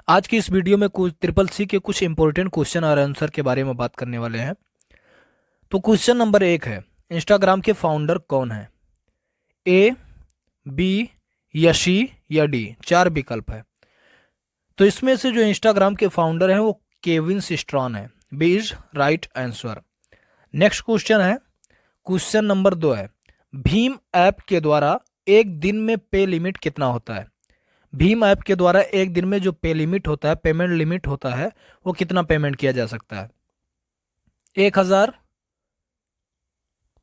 आज की इस वीडियो में कुछ ट्रिपल सी के कुछ इंपॉर्टेंट क्वेश्चन और आंसर के बारे में बात करने वाले हैं। तो क्वेश्चन नंबर 1 है, इंस्टाग्राम के फाउंडर कौन है? ए, बी या सी या डी? चार विकल्प है। तो इसमें से जो इंस्टाग्राम के फाउंडर हैं वो केविन सिस्ट्रॉन है। B is right answer. Next question है, क्वेश्चन नंबर 2 है, भीम ऐप के द्वारा एक दिन में पे लिमिट कितना होता है? भीम ऐप के द्वारा एक दिन में जो पे लिमिट होता है, पेमेंट लिमिट होता है, वो कितना पेमेंट किया जा सकता है? 1,000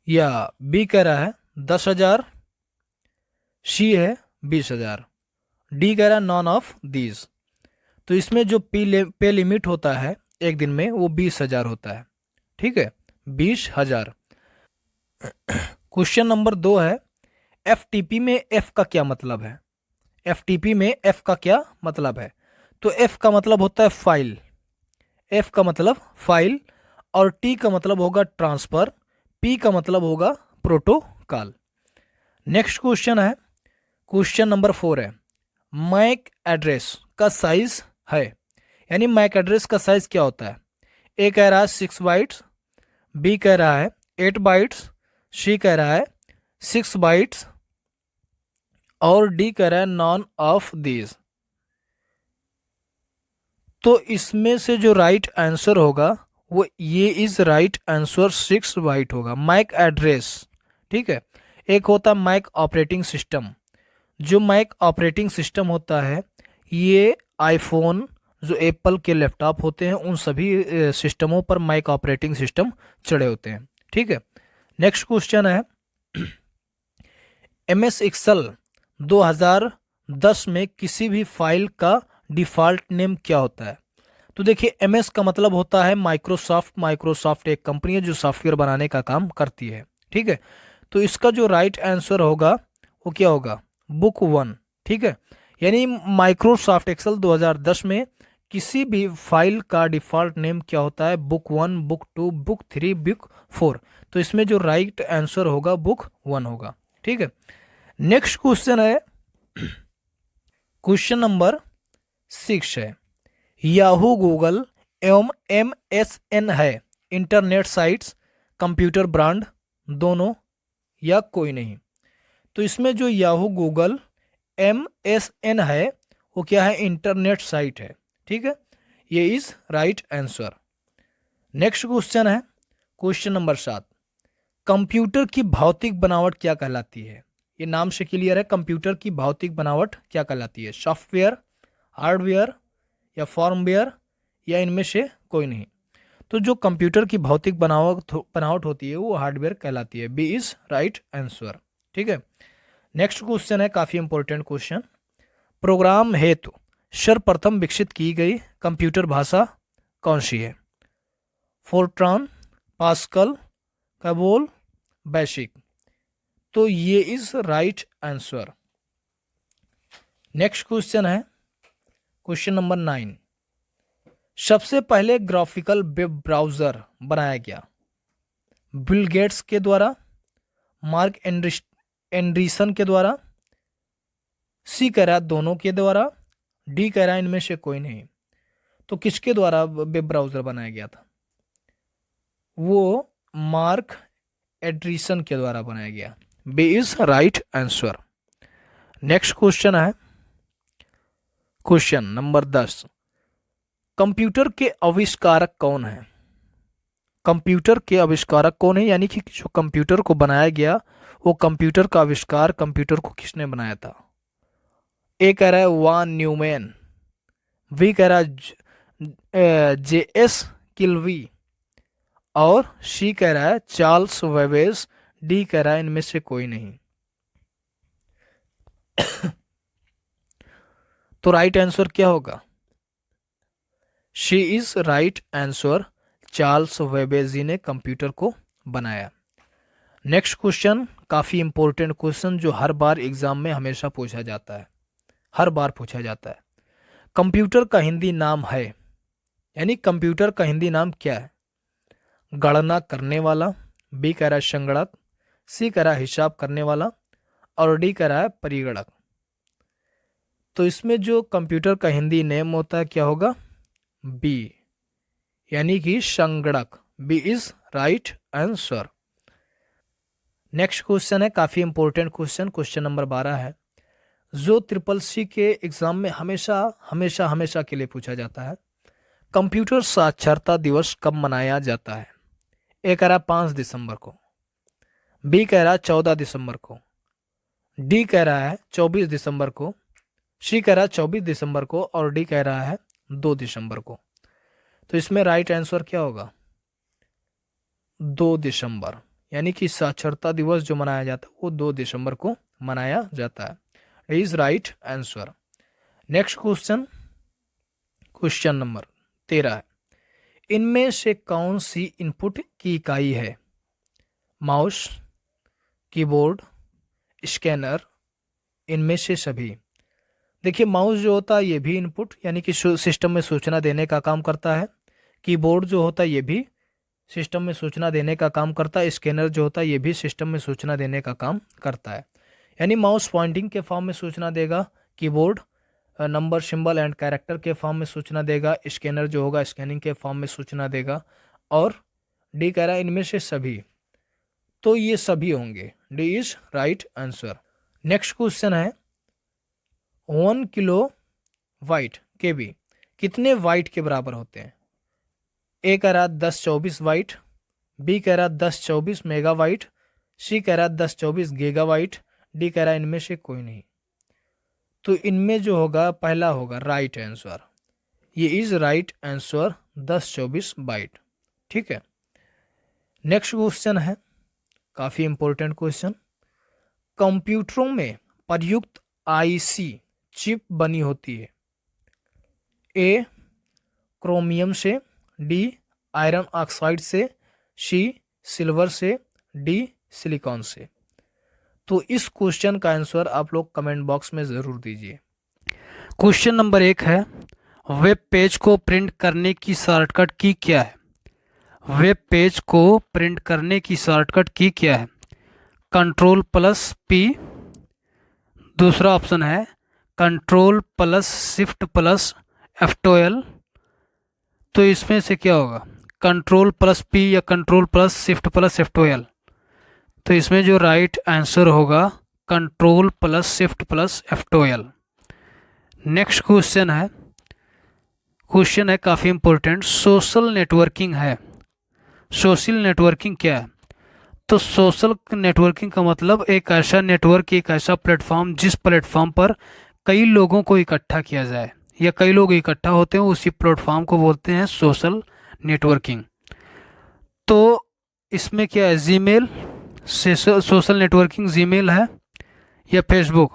या बी कह रहा है 10,000, सी है 20,000, डी कह रहा है नॉन ऑफ दीज। तो इसमें जो पे लिमिट होता है एक दिन में वो 20,000 होता है। ठीक है, 20,000। क्वेश्चन नंबर 2 है, एफ में एफ का क्या मतलब है? एफ में एफ का क्या मतलब है? तो एफ का मतलब होता है फाइल, एफ का मतलब फाइल, और टी का मतलब होगा ट्रांसफर, पी का मतलब होगा प्रोटोकॉल। नेक्स्ट क्वेश्चन है, क्वेश्चन नंबर 4 है, मैक एड्रेस का साइज है, यानी मैक एड्रेस का साइज क्या होता है? ए कह रहा है 6 बाइट्स, बी कह रहा है 8 बाइट्स, सी कह रहा है 6 बाइट्स, और डी कह रहा है नॉन ऑफ दीज। तो इसमें से जो राइट आंसर होगा वो ये इज राइट आंसर 6 बाइट होगा, मैक एड्रेस। ठीक है, एक होता है मैक ऑपरेटिंग सिस्टम। जो मैक ऑपरेटिंग सिस्टम होता है ये आईफोन, जो एप्पल के लैपटॉप होते हैं उन सभी सिस्टमों पर मैक ऑपरेटिंग सिस्टम चढ़े होते हैं। ठीक है, नेक्स्ट क्वेश्चन है, एम एस एक्सेल 2010 में किसी भी फाइल का डिफ़ॉल्ट नेम क्या होता है? तो देखिए, एम एस का मतलब होता है माइक्रोसॉफ्ट। माइक्रोसॉफ्ट एक कंपनी है जो सॉफ्टवेयर बनाने का काम करती है। ठीक है, तो इसका जो राइट आंसर होगा वो क्या होगा? बुक 1। ठीक है, यानी माइक्रोसॉफ्ट एक्सेल 2010 में किसी भी फाइल का डिफ़ॉल्ट नेम क्या होता है? Book 1, book 2, book 3, book 4। तो इसमें जो राइट आंसर होगा बुक 1 होगा। ठीक है, नेक्स्ट क्वेश्चन है, क्वेश्चन नंबर 6 है, याहू, गूगल एवं MSN है इंटरनेट साइट्स, कंप्यूटर ब्रांड, दोनों या कोई नहीं? तो इसमें जो याहू, गूगल, MSN है वो क्या है? इंटरनेट साइट है। ठीक है, ये is right answer. Next question है, क्वेश्चन नंबर 7, कंप्यूटर की भौतिक बनावट क्या कहलाती है? ये नाम से क्लियर है, कंप्यूटर की भौतिक बनावट क्या कहलाती है? सॉफ्टवेयर, हार्डवेयर या फॉर्मवेयर, या इनमें से कोई नहीं? तो जो कंप्यूटर की भौतिक बनावट होती है वो हार्डवेयर कहलाती है। B is right answer. ठीक है, नेक्स्ट क्वेश्चन है, काफी इंपॉर्टेंट क्वेश्चन, प्रोग्राम हेतु सर्वप्रथम विकसित की गई कंप्यूटर भाषा कौन सी है? Fortran, Pascal, COBOL, BASIC. तो ये is right answer. Next question है, क्वेश्चन नंबर 9, सबसे पहले ग्राफिकल वेब ब्राउजर बनाया गया? बिल गेट्स के द्वारा, मार्क एंड्रीसन के द्वारा, सी कह रहा है दोनों के द्वारा, डी कह रहा है इनमें से कोई नहीं। तो किसके द्वारा वेब ब्राउजर बनाया गया था? वो मार्क एंड्रीसन के द्वारा बनाया गया। B is right answer. Next question है, क्वेश्चन नंबर 10, कंप्यूटर के आविष्कारक कौन है? कंप्यूटर के आविष्कारक कौन है, यानी कि जो कंप्यूटर को बनाया गया वो कंप्यूटर का आविष्कार कंप्यूटर को किसने बनाया था? ए कह रहा है वान न्यूमैन, बी कह रहा है JS किल्वी, और सी कह रहा है चार्ल्स वेबेज, डी कह रहा है इनमें से कोई नहीं। तो राइट आंसर क्या होगा? C is right answer, Charles Babbage ने कंप्यूटर को बनाया। नेक्स्ट क्वेश्चन, काफी इंपॉर्टेंट क्वेश्चन जो हर बार एग्जाम में हमेशा पूछा जाता है, हर बार पूछा जाता है, कंप्यूटर का हिंदी नाम है, यानी कंप्यूटर का हिंदी नाम क्या है? गणना करने वाला, बी कह रहा है संगणक, सी कह रहा है हिसाब करने वाला, और डी कह रहा है परिगणक। तो इसमें जो कंप्यूटर का हिंदी नेम होता है क्या होगा, बी, यानी कि संगणक। B is right answer. Next question है काफी इंपॉर्टेंट क्वेश्चन, क्वेश्चन नंबर 12 है, जो ट्रिपल सी के एग्जाम में हमेशा हमेशा हमेशा के लिए पूछा जाता है। कंप्यूटर साक्षरता दिवस कब मनाया जाता है? ए कह रहा 5 दिसंबर को, बी कह रहा है 14 दिसंबर को, डी कह रहा है 24 दिसंबर को, सी कह रहा है 24 दिसंबर को और डी कह रहा है 2 दिसंबर को। तो इसमें राइट आंसर क्या होगा? 2 दिसंबर, यानी कि साक्षरता दिवस जो मनाया जाता है वो 2 दिसंबर को मनाया जाता है। Is right answer. Next question, question number 13 है, इनमें से कौन सी इनपुट की इकाई है? माउस, कीबोर्ड, स्कैनर, इनमें से सभी। देखिए माउस जो होता है ये भी इनपुट यानी कि सिस्टम में सूचना देने का काम करता है। कीबोर्ड जो होता है ये भी सिस्टम में सूचना देने का काम करता है। स्कैनर जो होता है ये भी सिस्टम में सूचना देने का काम करता है। यानी माउस पॉइंटिंग के फॉर्म में सूचना देगा, keyboard number, symbol and character के फॉर्म में सूचना देगा, स्कैनर जो होगा स्कैनिंग के फॉर्म में सूचना देगा, और डी कह रहा है इनमें से सभी। तो ये सभी होंगे, D is right answer. Next question है 1 किलो वाइट केबी कितने वाइट के बराबर होते हैं? ए कह रहा 1024 वाइट, बी कह रहा 1024 मेगावाइट, सी कह रहा 1024 गीगावाइट, डी कह रहा इनमें से कोई नहीं। तो इनमें जो होगा पहला होगा राइट आंसर, ये इज राइट आंसर 1024 बाइट। ठीक है। नेक्स्ट क्वेश्चन है काफी इंपॉर्टेंट क्वेश्चन, कंप्यूटरों में प्रयुक्त आईसी चिप बनी होती है? ए क्रोमियम से, डी आयरन ऑक्साइड से, सी सिल्वर से, डी सिलिकॉन से। तो इस क्वेश्चन का आंसर आप लोग कमेंट बॉक्स में ज़रूर दीजिए। क्वेश्चन नंबर 1 है, वेब पेज को प्रिंट करने की शॉर्टकट की क्या है? वेब पेज को प्रिंट करने की शॉर्टकट की क्या है? Ctrl+P, दूसरा ऑप्शन है Ctrl+Shift+F12। तो इसमें से क्या होगा, Ctrl+P या Ctrl+Shift+F12? तो इसमें जो राइट आंसर होगा Ctrl+Shift+F12। नेक्स्ट क्वेश्चन है काफ़ी इंपॉर्टेंट, सोशल नेटवर्किंग है। सोशल नेटवर्किंग क्या है? तो सोशल नेटवर्किंग का मतलब एक ऐसा नेटवर्क, एक ऐसा प्लेटफॉर्म जिस प्लेटफॉर्म पर कई लोगों को इकट्ठा किया जाए या कई लोग इकट्ठा होते हैं, उसी प्लेटफॉर्म को बोलते हैं सोशल नेटवर्किंग। तो इसमें क्या है, जीमेल से सोशल नेटवर्किंग जीमेल है या फेसबुक?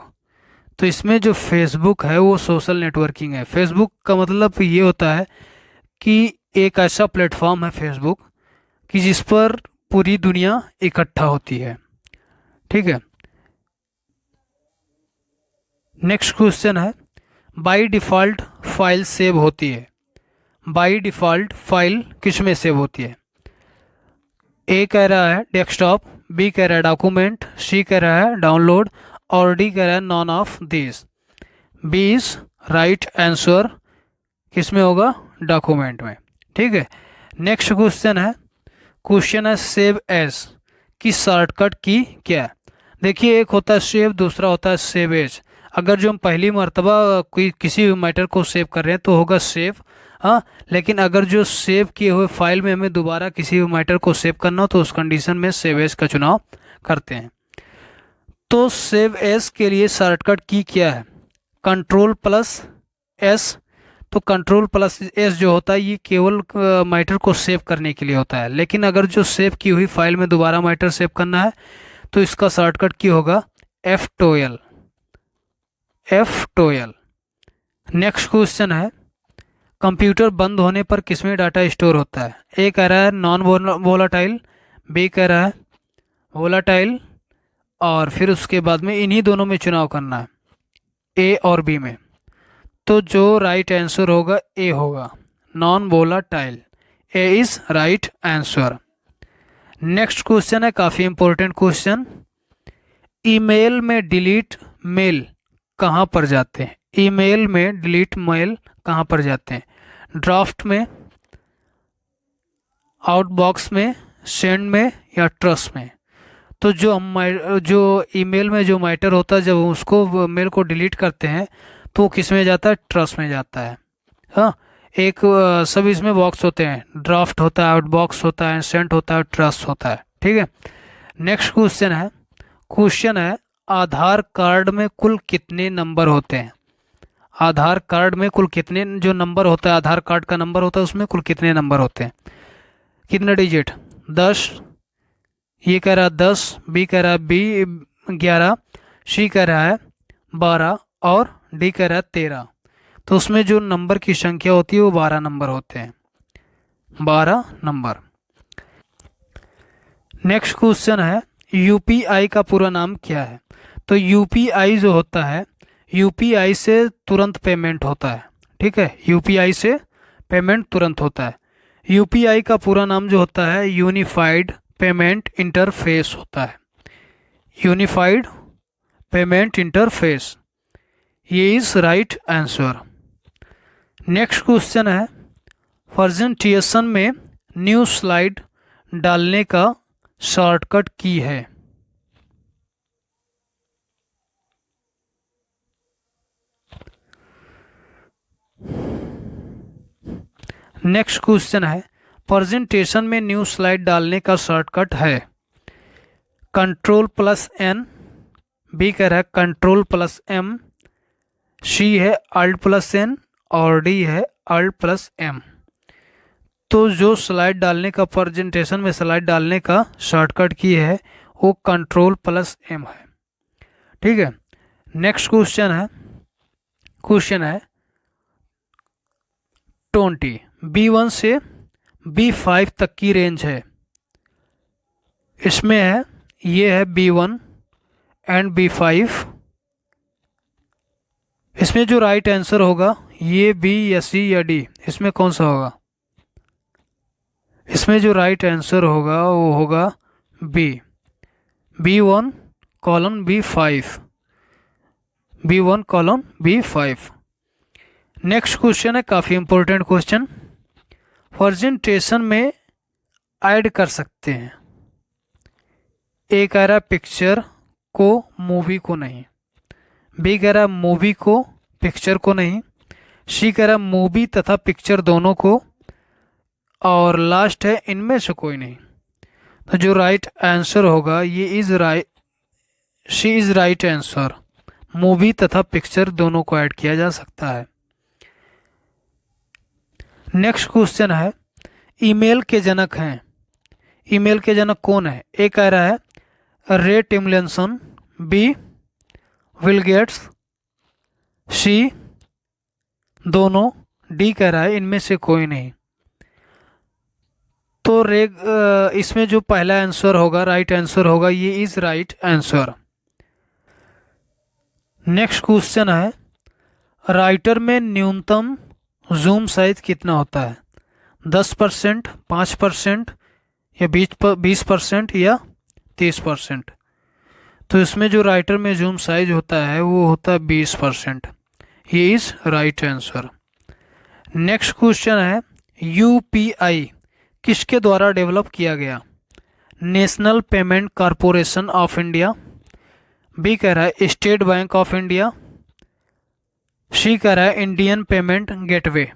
तो इसमें जो फेसबुक है वो सोशल नेटवर्किंग है। फेसबुक का मतलब ये होता है कि एक ऐसा प्लेटफॉर्म है फेसबुक कि जिस पर पूरी दुनिया इकट्ठा होती है। ठीक है। नेक्स्ट क्वेश्चन है, बाय डिफ़ॉल्ट फाइल सेव होती है? बाय डिफ़ॉल्ट फाइल किस में सेव होती है? ए कह रहा है डेस्कटॉप, बी कह रहा है डॉक्यूमेंट, सी कह रहा है डाउनलोड और डी कह रहा है none of this. B is right answer, किस में होगा, डॉक्यूमेंट में। ठीक है। नेक्स्ट क्वेश्चन है सेव एज की शॉर्टकट की क्या है? देखिए एक होता है सेव, दूसरा होता है सेव एज। अगर जो हम पहली मर्तबा कोई किसी भी मैटर को सेव कर रहे हैं तो होगा सेव, हाँ। लेकिन अगर जो सेव किए हुए फाइल में हमें दोबारा किसी भी मैटर को सेव करना हो तो उस कंडीशन में सेव एज का चुनाव करते हैं। तो सेव एज के लिए शॉर्टकट की क्या है? Ctrl+S। तो Ctrl+S जो होता है ये केवल मैटर को सेव करने के लिए होता है, लेकिन अगर जो सेव की हुई फाइल में दोबारा मैटर सेव करना है तो इसका शॉर्टकट की होगा F12। नेक्स्ट क्वेश्चन है, कंप्यूटर बंद होने पर किसमें डाटा स्टोर होता है? ए कह रहा है नॉन वोलाटाइल, बी कह रहा है वोलाटाइल, और फिर उसके बाद में इन्हीं दोनों में चुनाव करना है, ए और बी में। तो जो राइट आंसर होगा ए होगा, non volatile. A is right answer. Next question है काफ़ी इंपॉर्टेंट क्वेश्चन, ईमेल में डिलीट मेल कहाँ पर जाते हैं? ईमेल में डिलीट मेल कहाँ पर जाते हैं? ड्राफ्ट में, आउटबॉक्स में, सेंड में या ट्रस्ट में? तो जो ईमेल में जो मैटर होता है, जब उसको मेल को डिलीट करते हैं तो वो किस में जाता है? ट्रस्ट में जाता है। हाँ, एक सब इसमें बॉक्स होते हैं, ड्राफ्ट होता है, आउटबॉक्स होता है, सेंट होता है, ट्रस्ट होता है। ठीक है। नेक्स्ट क्वेश्चन है आधार कार्ड में कुल कितने नंबर होते हैं? आधार कार्ड में कुल कितने जो नंबर होता है, आधार कार्ड का नंबर होता है, उसमें कुल कितने नंबर होते हैं? कितने डिजिट? 10, ये कह रहा है 10, बी कह रहा है 11, सी कह रहा है 12 और डी कह रहा है 13। तो उसमें जो नंबर की संख्या होती है वो 12 नंबर होते हैं, 12 नंबर। नेक्स्ट क्वेश्चन है यूपीआई का पूरा नाम क्या है? तो यूपीआई जो होता है, यूपीआई से तुरंत पेमेंट होता है। ठीक है, यूपीआई से पेमेंट तुरंत होता है। यूपीआई का पूरा नाम जो होता है यूनिफाइड पेमेंट इंटरफेस होता है। यूनिफाइड पेमेंट इंटरफेस, ये is right answer. Next question है प्रेजेंटेशन में न्यू स्लाइड डालने का शॉर्टकट की है? नेक्स्ट क्वेश्चन है प्रेजेंटेशन में न्यू स्लाइड डालने का शॉर्टकट है Ctrl+N, बी कह रहा है Ctrl+M, सी है Alt+N और डी है Alt+M। तो जो स्लाइड डालने का, प्रेजेंटेशन में स्लाइड डालने का शॉर्टकट की है वो Ctrl+M है। ठीक है। नेक्स्ट क्वेश्चन है 20, B1 से B5 तक की रेंज है। इसमें है, ये है B1 एंड B5। इसमें जो राइट आंसर होगा ये बी या सी या डी, इसमें कौन सा होगा? इसमें जो राइट आंसर होगा वो होगा B, B1 colon B5, B1 colon B5। Next question है काफ़ी इंपॉर्टेंट क्वेश्चन, प्रेजेंटेशन में ऐड कर सकते हैं। ए कह रहा है पिक्चर को, मूवी को नहीं। बी कह रहा है मूवी को, पिक्चर को नहीं। सी कह रहा है मूवी तथा पिक्चर दोनों को। और लास्ट है इनमें से कोई नहीं। तो जो राइट आंसर होगा ये is right, C is right answer. Movie तथा पिक्चर दोनों को ऐड किया जा सकता है। नेक्स्ट क्वेश्चन है ईमेल के जनक हैं। ईमेल के जनक कौन है? ए कह रहा है रे टिमलिंसन, बी विल गेट्स, सी दोनों, डी कह रहा है इनमें से कोई नहीं। तो इसमें जो पहला आंसर होगा, राइट आंसर होगा, ये is right answer. Next question है राइटर में न्यूनतम जूम साइज कितना होता है? 10%, 5% या 20% या 30%? तो इसमें जो राइटर में जूम साइज होता है वो होता है 20%। ये is right answer. Next question है यूपीआई किसके द्वारा डेवलप किया गया? National Payment Corporation of India, B कह रहा है State Bank of India, C कह रहा है इंडियन पेमेंट गेटवे।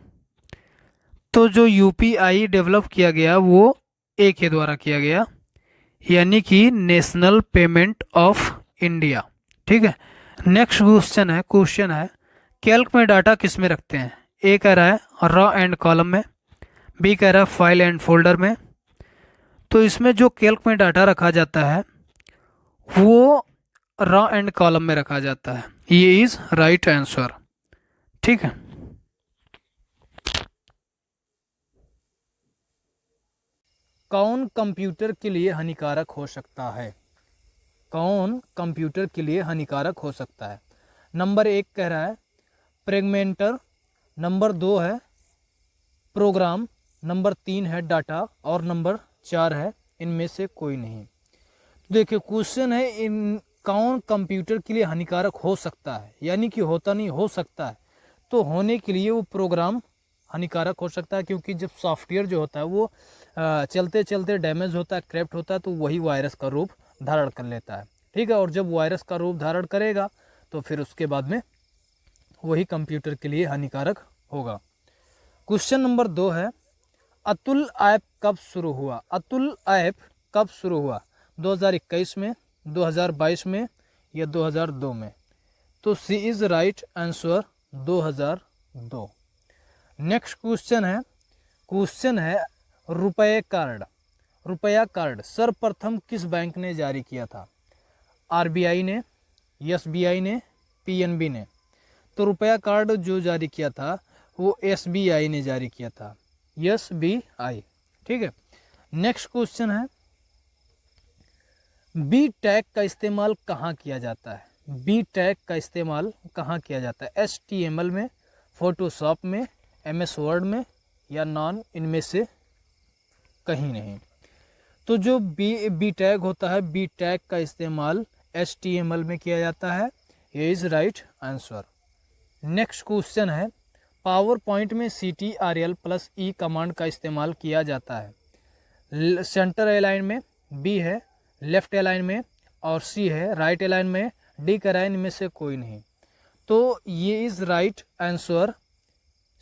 तो जो यूपीआई डेवलप किया गया वो ए के द्वारा किया गया, यानी कि नेशनल पेमेंट ऑफ इंडिया। ठीक है। नेक्स्ट क्वेश्चन है कैल्क में डाटा किस में रखते हैं? ए कह रहा है रॉ एंड कॉलम में, बी कह रहा है फाइल एंड फोल्डर में। तो इसमें जो कैल्क में डाटा रखा जाता है वो रॉ एंड कॉलम में रखा जाता है। ये इज राइट आंसर। ठीक है। कौन कंप्यूटर के लिए हानिकारक हो सकता है? कौन कंप्यूटर के लिए हानिकारक हो सकता है? नंबर 1 कह रहा है फ्रेगमेंटर, नंबर 2 है प्रोग्राम, नंबर 3 है डाटा और नंबर 4 है इनमें से कोई नहीं। देखिए क्वेश्चन है कौन कंप्यूटर के लिए हानिकारक हो सकता है, यानी कि होता नहीं, हो सकता है, तो होने के लिए वो प्रोग्राम हानिकारक हो सकता है, क्योंकि जब सॉफ्टवेयर जो होता है वो चलते चलते डैमेज होता है, क्रैप्ट होता है, तो वही वायरस का रूप धारण कर लेता है। ठीक है, और जब वायरस का रूप धारण करेगा तो फिर उसके बाद में वही कंप्यूटर के लिए हानिकारक होगा। क्वेश्चन नंबर 2 है, अतुल ऐप कब शुरू हुआ? अतुल ऐप कब शुरू हुआ? 2021 में, 2022 में या 2002 में? तो C is right answer 2002। Next question है रुपए कार्ड। रुपया कार्ड सर्वप्रथम किस बैंक ने जारी किया था? आरबीआई ने, एसबीआई ने, पीएनबी ने? तो रुपया कार्ड जो जारी किया था वो एसबीआई ने जारी किया था, एसबीआई। ठीक है। नेक्स्ट क्वेश्चन है, बी टैग का इस्तेमाल कहाँ किया जाता है? बी टैग का इस्तेमाल कहाँ किया जाता है? HTML में, फोटोशॉप में, MS वर्ड में या नॉन, इनमें से कहीं नहीं। तो जो बी टैग होता है, बी टैग का इस्तेमाल HTML में किया जाता है, ये is right answer. Next question है, पावर पॉइंट में CTRL+E कमांड का इस्तेमाल किया जाता है। सेंटर अलाइन में बी है, लेफ्ट अलाइन में, और सी है राइट अलाइन में, डी कराइन में से कोई नहीं। तो ये is right answer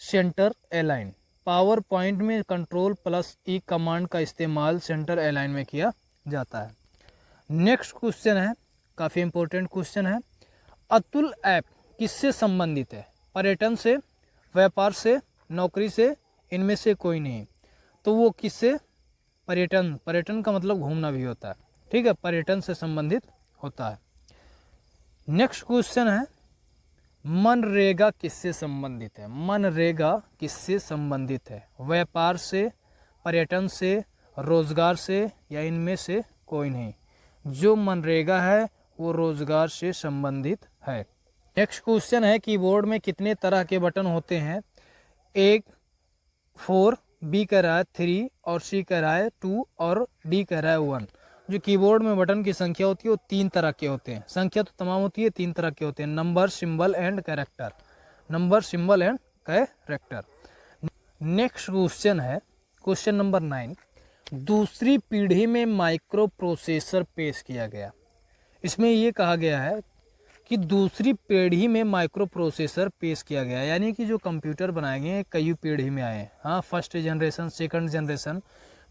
centre align. Power point में Ctrl+E कमांड का इस्तेमाल सेंटर अलाइन में किया जाता है। नेक्स्ट क्वेश्चन है, काफ़ी इंपॉर्टेंट क्वेश्चन है, अतुल ऐप किससे संबंधित है? पर्यटन से, व्यापार से, नौकरी से, इनमें से कोई नहीं। तो वो किससे? पर्यटन, पर्यटन का मतलब घूमना भी होता है। ठीक है, पर्यटन से संबंधित होता है। नेक्स्ट क्वेश्चन है, मनरेगा किससे संबंधित है? मनरेगा किससे संबंधित है? व्यापार से, पर्यटन से, रोजगार से या इनमें से कोई नहीं। जो मनरेगा है वो रोजगार से संबंधित है। नेक्स्ट क्वेश्चन है, कीबोर्ड में कितने तरह के बटन होते हैं? एक 4, बी कह रहा है 3 और सी कह रहा है 2 और डी कह रहा है 1। जो कीबोर्ड में बटन की संख्या होती है वो 3 तरह के होते हैं। संख्या तो तमाम होती है, 3 तरह के होते हैं, number, symbol and character. Number, symbol and character. Next question है, क्वेश्चन नंबर 9, दूसरी पीढ़ी में माइक्रो प्रोसेसर पेश किया गया। इसमें ये कहा गया है कि दूसरी पीढ़ी में माइक्रो प्रोसेसर पेश किया गया, यानी कि जो कंप्यूटर बनाए गए हैं कई पीढ़ी में आए हैं। हाँ, फर्स्ट जनरेशन, सेकंड जनरेशन।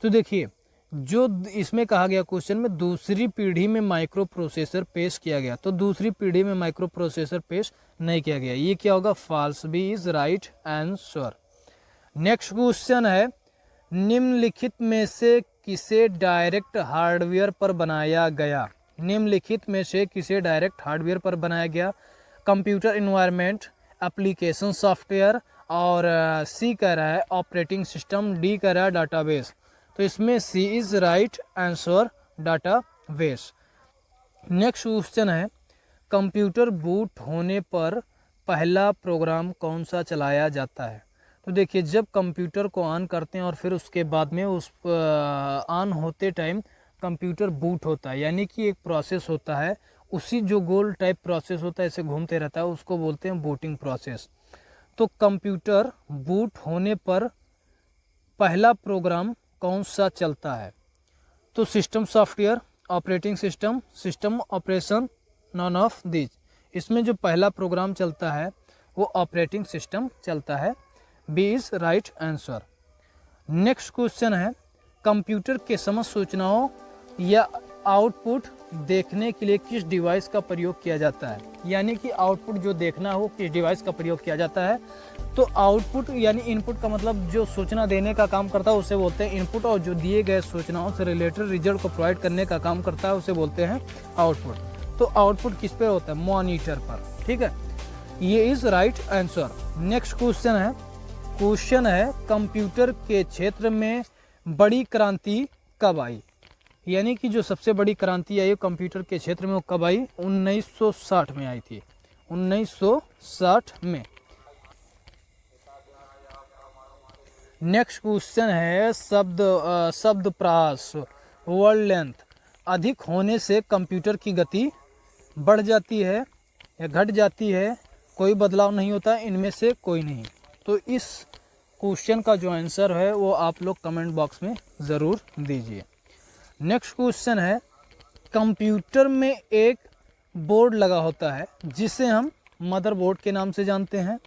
तो देखिए, जो इसमें कहा गया क्वेश्चन में दूसरी पीढ़ी में माइक्रो प्रोसेसर पेश किया गया, तो दूसरी पीढ़ी में माइक्रो प्रोसेसर पेश नहीं किया गया। ये क्या होगा? False. B is right answer. Next question है, निम्नलिखित में से किसे डायरेक्ट हार्डवेयर पर बनाया गया? निम्नलिखित में से किसे डायरेक्ट हार्डवेयर पर बनाया गया? कंप्यूटर इन्वायरमेंट, एप्लीकेशन सॉफ्टवेयर, और सी कह रहा है ऑपरेटिंग सिस्टम, डी कह रहा है डाटाबेस। तो इसमें C is right answer, database. Next question है, कंप्यूटर बूट होने पर पहला प्रोग्राम कौन सा चलाया जाता है? तो देखिए, जब कंप्यूटर को ऑन करते हैं और फिर उसके बाद में उस ऑन होते टाइम कंप्यूटर बूट होता है, यानी कि एक प्रोसेस होता है, उसी जो गोल टाइप प्रोसेस होता है, ऐसे घूमते रहता है, उसको बोलते हैं बूटिंग प्रोसेस। तो कंप्यूटर बूट होने पर पहला प्रोग्राम कौन सा चलता है? तो system software, operating system, system operation, non of this. इसमें जो पहला प्रोग्राम चलता है वो ऑपरेटिंग सिस्टम चलता है। B is right answer. Next question है, कंप्यूटर के समस्त सूचनाओं या आउटपुट देखने के लिए किस डिवाइस का प्रयोग किया जाता है? यानी कि आउटपुट जो देखना हो किस डिवाइस का प्रयोग किया जाता है? तो आउटपुट यानी इनपुट का मतलब जो सूचना देने का काम करता है उसे बोलते हैं इनपुट, और जो दिए गए सूचनाओं से रिलेटेड रिजल्ट को प्रोवाइड करने का काम करता है उसे बोलते हैं आउटपुट। तो आउटपुट किस पे होता है? मॉनिटर पर। ठीक है, ये is right answer. Next question है, कंप्यूटर के क्षेत्र में बड़ी क्रांति कब आई? यानी कि जो सबसे बड़ी क्रांति आई कंप्यूटर के क्षेत्र में वो कब आई? 1960 में आई थी, 1960 में। नेक्स्ट क्वेश्चन है, शब्द प्रास, वर्ड लेंथ अधिक होने से कंप्यूटर की गति बढ़ जाती है या घट जाती है, कोई बदलाव नहीं होता, इनमें से कोई नहीं। तो इस क्वेश्चन का जो आंसर है वो आप लोग कमेंट बॉक्स में ज़रूर दीजिए। नेक्स्ट क्वेश्चन है, कंप्यूटर में एक बोर्ड लगा होता है जिसे हम मदरबोर्ड के नाम से जानते हैं,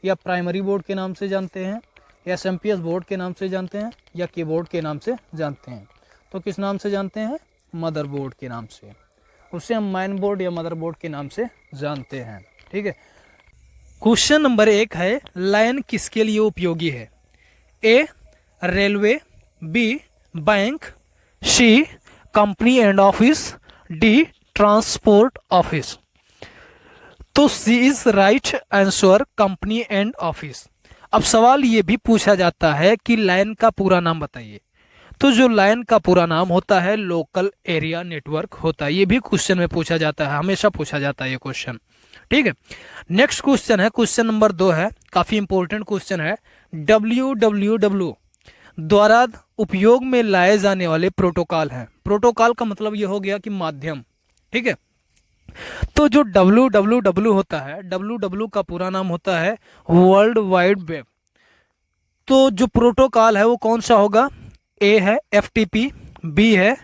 या प्राइमरी बोर्ड के नाम से जानते हैं, या एसएमपीएस बोर्ड के नाम से जानते हैं, या कीबोर्ड के नाम से जानते हैं। तो किस नाम से जानते हैं? मदरबोर्ड के नाम से। उसे हम मेन बोर्ड या मदरबोर्ड के नाम से जानते हैं। ठीक है। क्वेश्चन नंबर 1 है, लाइन किसके लिए उपयोगी है? A railway, B bank, C company and office, D transport office. तो C is right answer, company and office. अब सवाल ये भी पूछा जाता है कि लाइन का पूरा नाम बताइए। तो जो लाइन का पूरा नाम होता है लोकल एरिया नेटवर्क होता है। ये भी क्वेश्चन में पूछा जाता है, हमेशा पूछा जाता है ये क्वेश्चन। ठीक है। नेक्स्ट क्वेश्चन है, क्वेश्चन नंबर 2 है, काफी इंपॉर्टेंट क्वेश्चन है। www द्वारा उपयोग में लाए जाने वाले प्रोटोकॉल हैं। प्रोटोकॉल का मतलब ये हो गया कि माध्यम। ठीक है। तो जो www होता है, www का पूरा नाम होता है वर्ल्ड वाइड वेब। तो जो प्रोटोकॉल है वो कौन सा होगा? ए है FTP, बी है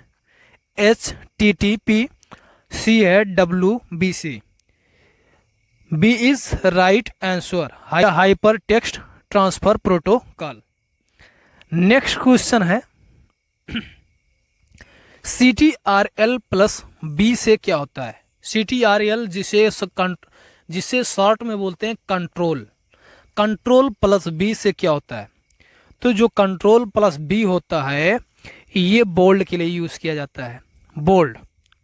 HTTP, सी है WBC। B is right answer, hyper text transfer protocol. Next question है, CTRL प्लस बी से क्या होता है? CTRL जिसे शॉर्ट में बोलते हैं कंट्रोल, कंट्रोल प्लस बी से क्या होता है? तो जो कंट्रोल प्लस बी होता है ये बोल्ड के लिए यूज किया जाता है, बोल्ड।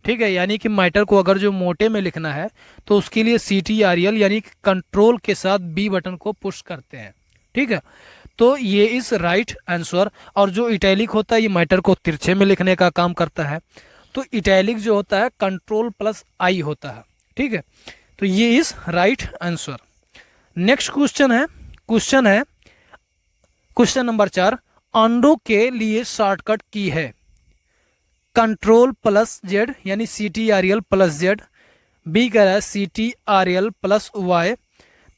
ठीक है। यानी कि मैटर को अगर जो मोटे में लिखना है तो उसके लिए CTRL यानी कि कंट्रोल के साथ बी बटन को पुश करते हैं। ठीक है। तो ये इस राइट आंसर। और जो इटैलिक होता है ये मैटर को तिरछे में लिखने का काम करता है। तो इटैलिक जो होता है कंट्रोल प्लस आई होता है। ठीक है। तो ये इस राइट आंसर। नेक्स्ट क्वेश्चन है, क्वेश्चन नंबर 4, अंडो के लिए शॉर्टकट की है? कंट्रोल प्लस जेड यानी CTRL प्लस जेड, बी कह रहा है CTRL प्लस वाई,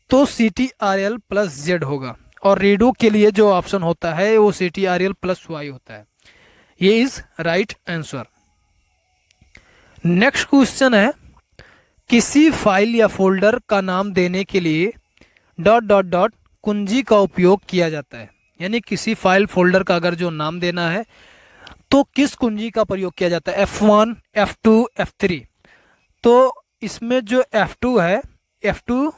तो CTRL प्लस जेड होगा। और रेडो के लिए जो ऑप्शन होता है वो CTRL प्लस वाई होता है। ये is right answer. Next question है, किसी फाइल या फोल्डर का नाम देने के लिए ... कुंजी का उपयोग किया जाता है। यानी किसी फाइल फोल्डर का अगर जो नाम देना है तो किस कुंजी का प्रयोग किया जाता है? F1, F2, F3। तो इसमें जो F2 है, F2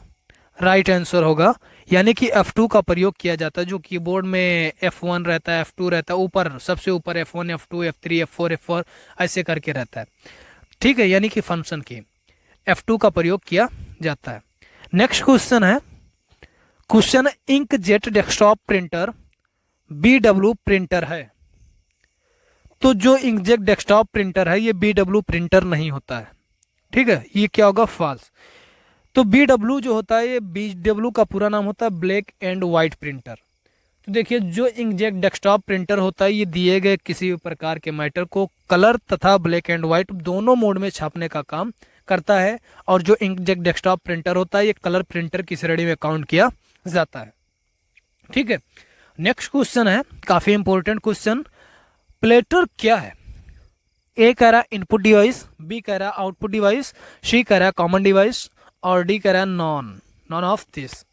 राइट आंसर होगा। यानी कि F2 का प्रयोग किया जाता है। जो कीबोर्ड में F1 रहता है, F2 रहता है, ऊपर सबसे ऊपर F1, F2, F3, F4 ऐसे करके रहता है। ठीक है। यानी कि फंक्शन की F2 का प्रयोग किया जाता है। नेक्स्ट क्वेश्चन है, question inkjet desktop printer BW printer है। तो जो इंकजेट डेस्कटॉप प्रिंटर है ये BW प्रिंटर नहीं होता है। ठीक है। ये क्या होगा? फॉल्स। तो BW जो होता है ये BW का पूरा नाम होता है ब्लैक एंड वाइट प्रिंटर। तो देखिए जो इंकजेट डेस्कटॉप प्रिंटर होता है ये दिए गए किसी भी प्रकार के मैटर को कलर तथा ब्लैक एंड वाइट दोनों मोड में छापने का काम करता है। और जो इंकजेट डेस्कटॉप प्रिंटर होता है ये कलर प्रिंटर की श्रेणी में काउंट किया जाता है। ठीक है। नेक्स्ट क्वेश्चन है, काफी इंपॉर्टेंट क्वेश्चन, प्लेटर क्या है? ए कह रहा इनपुट डिवाइस, बी कह रहा आउटपुट डिवाइस, सी कह रहा कॉमन डिवाइस, और डी कह रहा नॉन ऑफ दिस।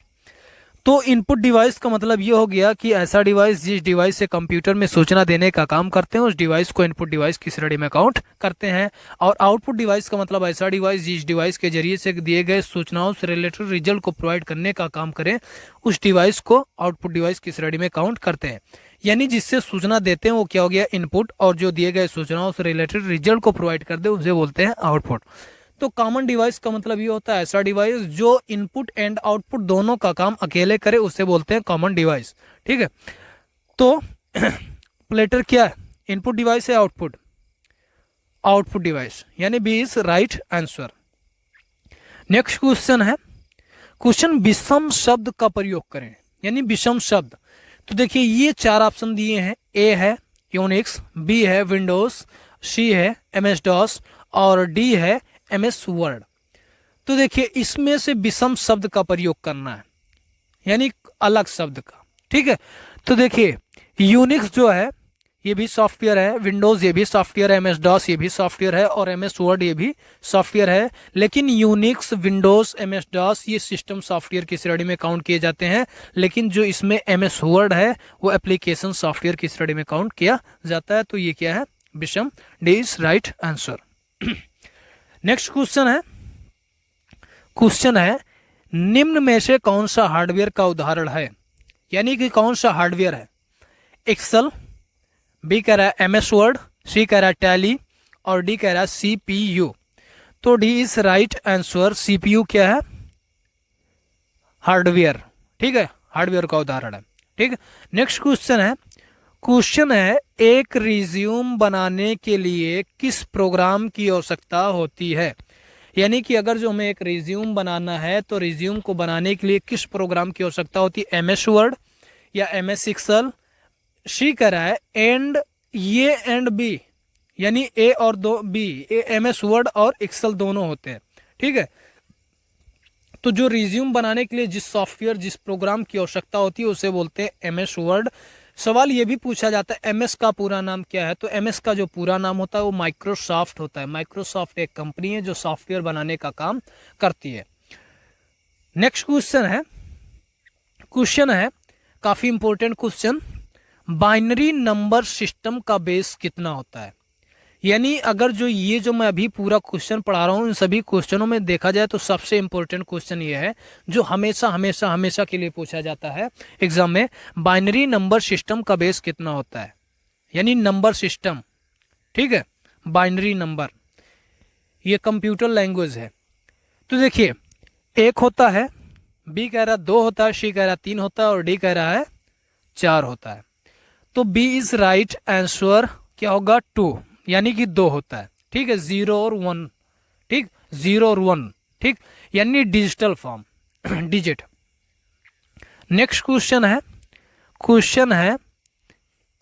तो इनपुट डिवाइस का मतलब ये हो गया कि ऐसा डिवाइस जिस डिवाइस से कंप्यूटर में सूचना देने का काम करते हैं उस डिवाइस को इनपुट डिवाइस की श्रेणी में काउंट करते हैं। और आउटपुट डिवाइस का मतलब ऐसा डिवाइस जिस डिवाइस के जरिए से दिए गए सूचनाओं से रिलेटेड रिजल्ट को प्रोवाइड करने का काम करें उस डिवाइस को आउटपुट डिवाइस की श्रेणी में काउंट करते हैं। यानी जिससे सूचना देते हैं वो क्या हो गया? इनपुट, और जो दिए गए सूचनाओं से रिलेटेड रिजल्ट को प्रोवाइड कर दे उसे बोलते हैं आउटपुट। तो कॉमन डिवाइस का मतलब ये होता है ऐसा डिवाइस जो इनपुट एंड आउटपुट दोनों का काम अकेले करे उसे बोलते हैं कॉमन डिवाइस। ठीक है। तो प्लेटर क्या है? इनपुट डिवाइस है, आउटपुट डिवाइस, यानी B is right answer. Next question है, क्वेश्चन विषम शब्द का प्रयोग करें, यानी विषम शब्द। तो देखिए ये 4 ऑप्शन दिए हैं। ए है यूनिक्स, बी है विंडोज, सी है MS DOS और डी है MS वर्ड। तो देखिए इसमें से विषम शब्द का प्रयोग करना है, यानी अलग शब्द का, ठीक है। तो देखिए यूनिक्स जो है ये भी सॉफ्टवेयर है, विंडोज़ ये भी सॉफ्टवेयर है, MS डॉस ये भी सॉफ्टवेयर है और MS वर्ड ये भी सॉफ्टवेयर है। लेकिन यूनिक्स, विंडोज़, MS डॉस ये सिस्टम सॉफ्टवेयर की श्रेणी में काउंट किए जाते हैं, लेकिन जो इसमें MS वर्ड है वो एप्लीकेशन सॉफ्टवेयर की श्रेणी में काउंट किया जाता है। तो ये क्या है, विषम। D is right answer. Next question है निम्न में से कौन सा हार्डवेयर का उदाहरण है, यानी कि कौन सा हार्डवेयर है। एक्सेल, बी कह रहा है MS वर्ड, सी कह रहा है टैली और डी कह रहा है CPU। तो D is right answer. CPU क्या है, हार्डवेयर, ठीक है, हार्डवेयर का उदाहरण है, ठीक है। नेक्स्ट क्वेश्चन है एक रिज्यूम बनाने के लिए किस प्रोग्राम की आवश्यकता होती है, यानी कि अगर जो हमें एक रिज्यूम बनाना है तो रिज्यूम को बनाने के लिए किस प्रोग्राम की आवश्यकता होती है, MS वर्ड या MS एक्सेल। सी कह रहा है एंड बी, यानी ए और दो बी, MS वर्ड और एक्सेल दोनों होते हैं, ठीक है। तो जो रिज्यूम बनाने के लिए जिस सॉफ्टवेयर, जिस प्रोग्राम की आवश्यकता होती है उसे बोलते हैं MS वर्ड। सवाल ये भी पूछा जाता है MS का पूरा नाम क्या है, तो MS का जो पूरा नाम होता है वो माइक्रोसॉफ्ट होता है। माइक्रोसॉफ्ट एक कंपनी है जो सॉफ्टवेयर बनाने का काम करती है। नेक्स्ट क्वेश्चन है काफी important question, binary number system का बेस कितना होता है, यानी अगर जो मैं अभी पूरा क्वेश्चन पढ़ा रहा हूँ इन सभी क्वेश्चनों में देखा जाए तो सबसे इंपॉर्टेंट क्वेश्चन ये है जो हमेशा हमेशा हमेशा के लिए पूछा जाता है एग्जाम में, बाइनरी नंबर सिस्टम का बेस कितना होता है, यानी नंबर सिस्टम, ठीक है। बाइनरी नंबर ये कंप्यूटर लैंग्वेज है। तो देखिए एक होता है, बी कह रहा है 2 होता है, सी कह रहा है 3 होता है और डी कह रहा है 4 होता है। तो बी इज राइट आंसर, क्या होगा 2, यानी कि 2 होता है, ठीक है, 0 और 1, ठीक, 0 और 1, ठीक, यानी digital form digit. Next question है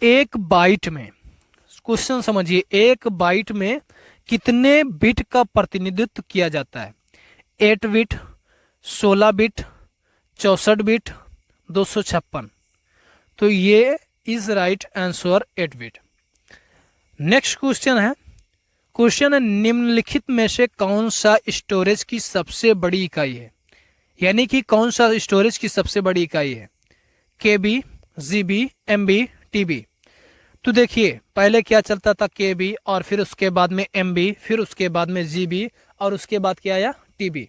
एक बाइट में, क्वेश्चन समझिए, एक बाइट में कितने बिट का प्रतिनिधित्व किया जाता है, 8 बिट, 16 बिट, 64 बिट, 256। तो ये is right answer 8 bit. Next question है निम्नलिखित में से कौन सा स्टोरेज की सबसे बड़ी इकाई है, यानी कि कौन सा स्टोरेज की सबसे बड़ी इकाई है, KB, GB, MB, TB। तो देखिए पहले क्या चलता था, KB और फिर उसके बाद में MB, फिर उसके बाद में GB और उसके बाद क्या आया, TB।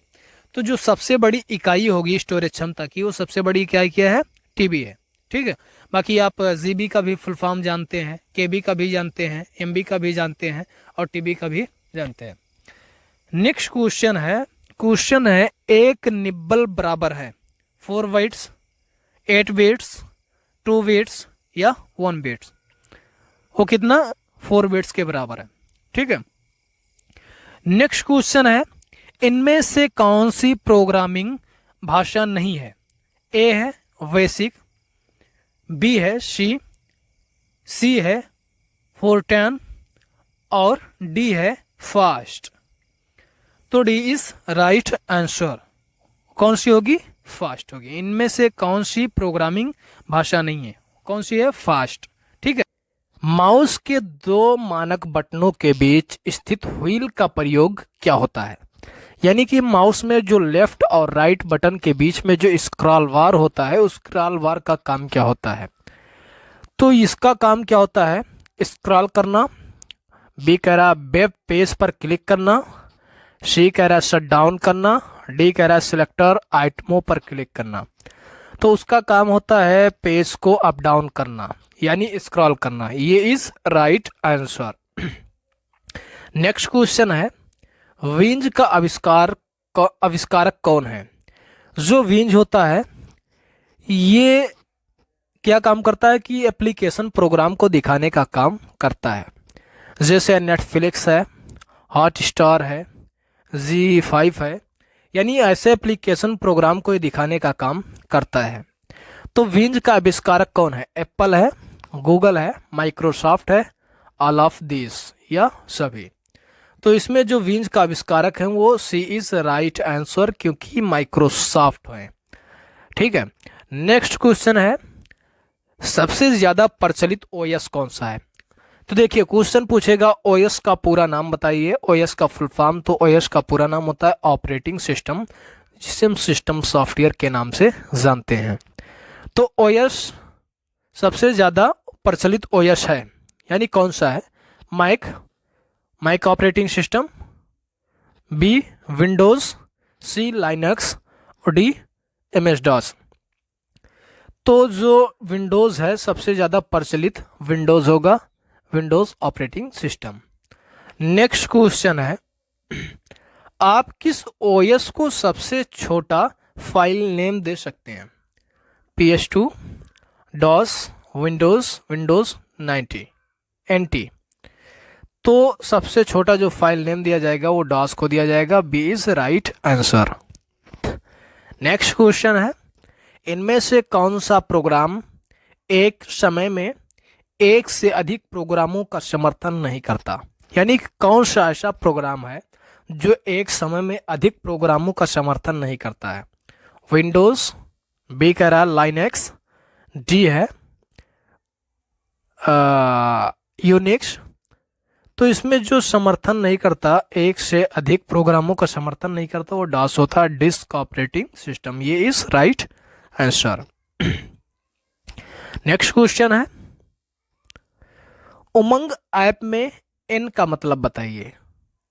तो जो सबसे बड़ी इकाई होगी स्टोरेज क्षमता की वो सबसे बड़ी इकाई क्या है, TB है, ठीक है। बाकी आप GB का भी फुल फॉर्म जानते हैं, KB का भी जानते हैं, MB का भी जानते हैं और TB का भी जानते हैं। नेक्स्ट क्वेश्चन है एक निब्बल बराबर है 4 बिट्स, 8 बिट्स, 2 बिट्स या 1 बिट्स। वो कितना, 4 बिट्स के बराबर है, ठीक है। नेक्स्ट क्वेश्चन है इनमें से कौन सी प्रोग्रामिंग भाषा नहीं है, ए है बेसिक, बी है सी है फोर्ट्रान और डी है फास्ट। तो डी इज राइट आंसर, कौन सी होगी, फास्ट होगी। इनमें से कौन सी प्रोग्रामिंग भाषा नहीं है, कौन सी है, फास्ट, ठीक है। माउस के 2 मानक बटनों के बीच स्थित व्हील का प्रयोग क्या होता है, यानी कि माउस में जो लेफ्ट और राइट बटन के बीच में जो स्क्रॉल बार होता है उस स्क्रॉल बार का काम क्या होता है। तो इसका काम क्या होता है, स्क्रॉल करना, बी कह रहा वेब पेज पर क्लिक करना, सी कह रहा शट डाउन करना, डी कह रहा सिलेक्टर आइटमों पर क्लिक करना। तो उसका काम होता है पेज को अप डाउन करना, यानी स्क्रॉल करना। ये is right answer. Next question है विंज का आविष्कारक कौन है। जो विंज होता है ये क्या काम करता है कि एप्लीकेशन प्रोग्राम को दिखाने का काम करता है, जैसे नेटफ्लिक्स है, हॉटस्टार है, Z5 है, यानी ऐसे एप्लीकेशन प्रोग्राम को दिखाने का काम करता है। तो विंज का आविष्कारक कौन है, एप्पल है, गूगल है, माइक्रोसॉफ्ट है, ऑल ऑफ दिस या सभी। तो इसमें जो विंज का आविष्कारक है वो सी इज राइट आंसर, क्योंकि माइक्रोसॉफ्ट है। ठीक है, नेक्स्ट क्वेश्चन है सबसे ज्यादा प्रचलित ओएस कौन सा है। तो देखिए क्वेश्चन पूछेगा ओएस का पूरा नाम बताइए, ओएस का फुल फॉर्म। तो ओएस का पूरा नाम होता है ऑपरेटिंग सिस्टम, जिसे हम सिस्टम सॉफ्टवेयर के नाम से जानते हैं। तो ओएस सबसे ज़्यादा प्रचलित ओएस है, यानी कौन सा है? Mac operating system, B Windows, C Linux और डी एमएस डॉस। तो जो विंडोज़ है सबसे ज़्यादा प्रचलित विंडोज़ होगा, Windows operating system. Next question है आप किस ओएस को सबसे छोटा फाइल नेम दे सकते हैं? PS2, DOS, Windows 90, NT। तो सबसे छोटा जो फाइल नेम दिया जाएगा वो डॉस को दिया जाएगा। B is right answer. Next question है इनमें से कौन सा प्रोग्राम एक समय में एक से अधिक प्रोग्रामों का समर्थन नहीं करता? यानी कौन सा ऐसा प्रोग्राम है जो एक समय में अधिक प्रोग्रामों का समर्थन नहीं करता है? विंडोज़, बी कह रहा है लाइनक्स, डी है यूनिक्स। तो इसमें जो समर्थन नहीं करता, एक से अधिक प्रोग्रामों का समर्थन नहीं करता, वो डॉस होता है, डिस्क ऑपरेटिंग सिस्टम। ये is right answer. Next question है उमंग ऐप में एन का मतलब बताइए।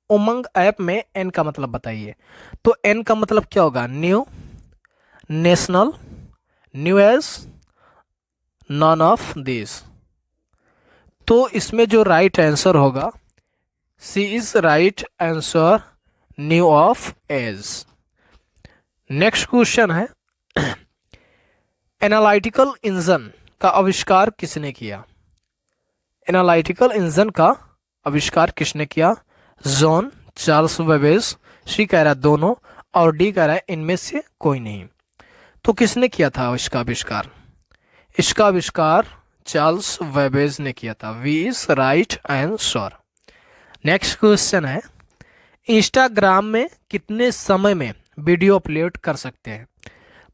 उमंग ऐप में एन का मतलब बताइए। तो एन का मतलब क्या होगा? New, national, newest, none of this. तो इसमें जो राइट आंसर होगा C is right answer, new of age. Next question है एनालिटिकल इंजन का आविष्कार किसने किया? एनालिटिकल इंजन का आविष्कार किसने किया? जॉन चार्ल्स वेबेज, सी कह रहा है दोनों, और डी कह रहा है इनमें से कोई नहीं। तो किसने किया था इसका आविष्कार? इसका आविष्कार चार्ल्स वेबेज ने किया था। B is right answer. Next question है इंस्टाग्राम में कितने समय में वीडियो अपलोड कर सकते हैं?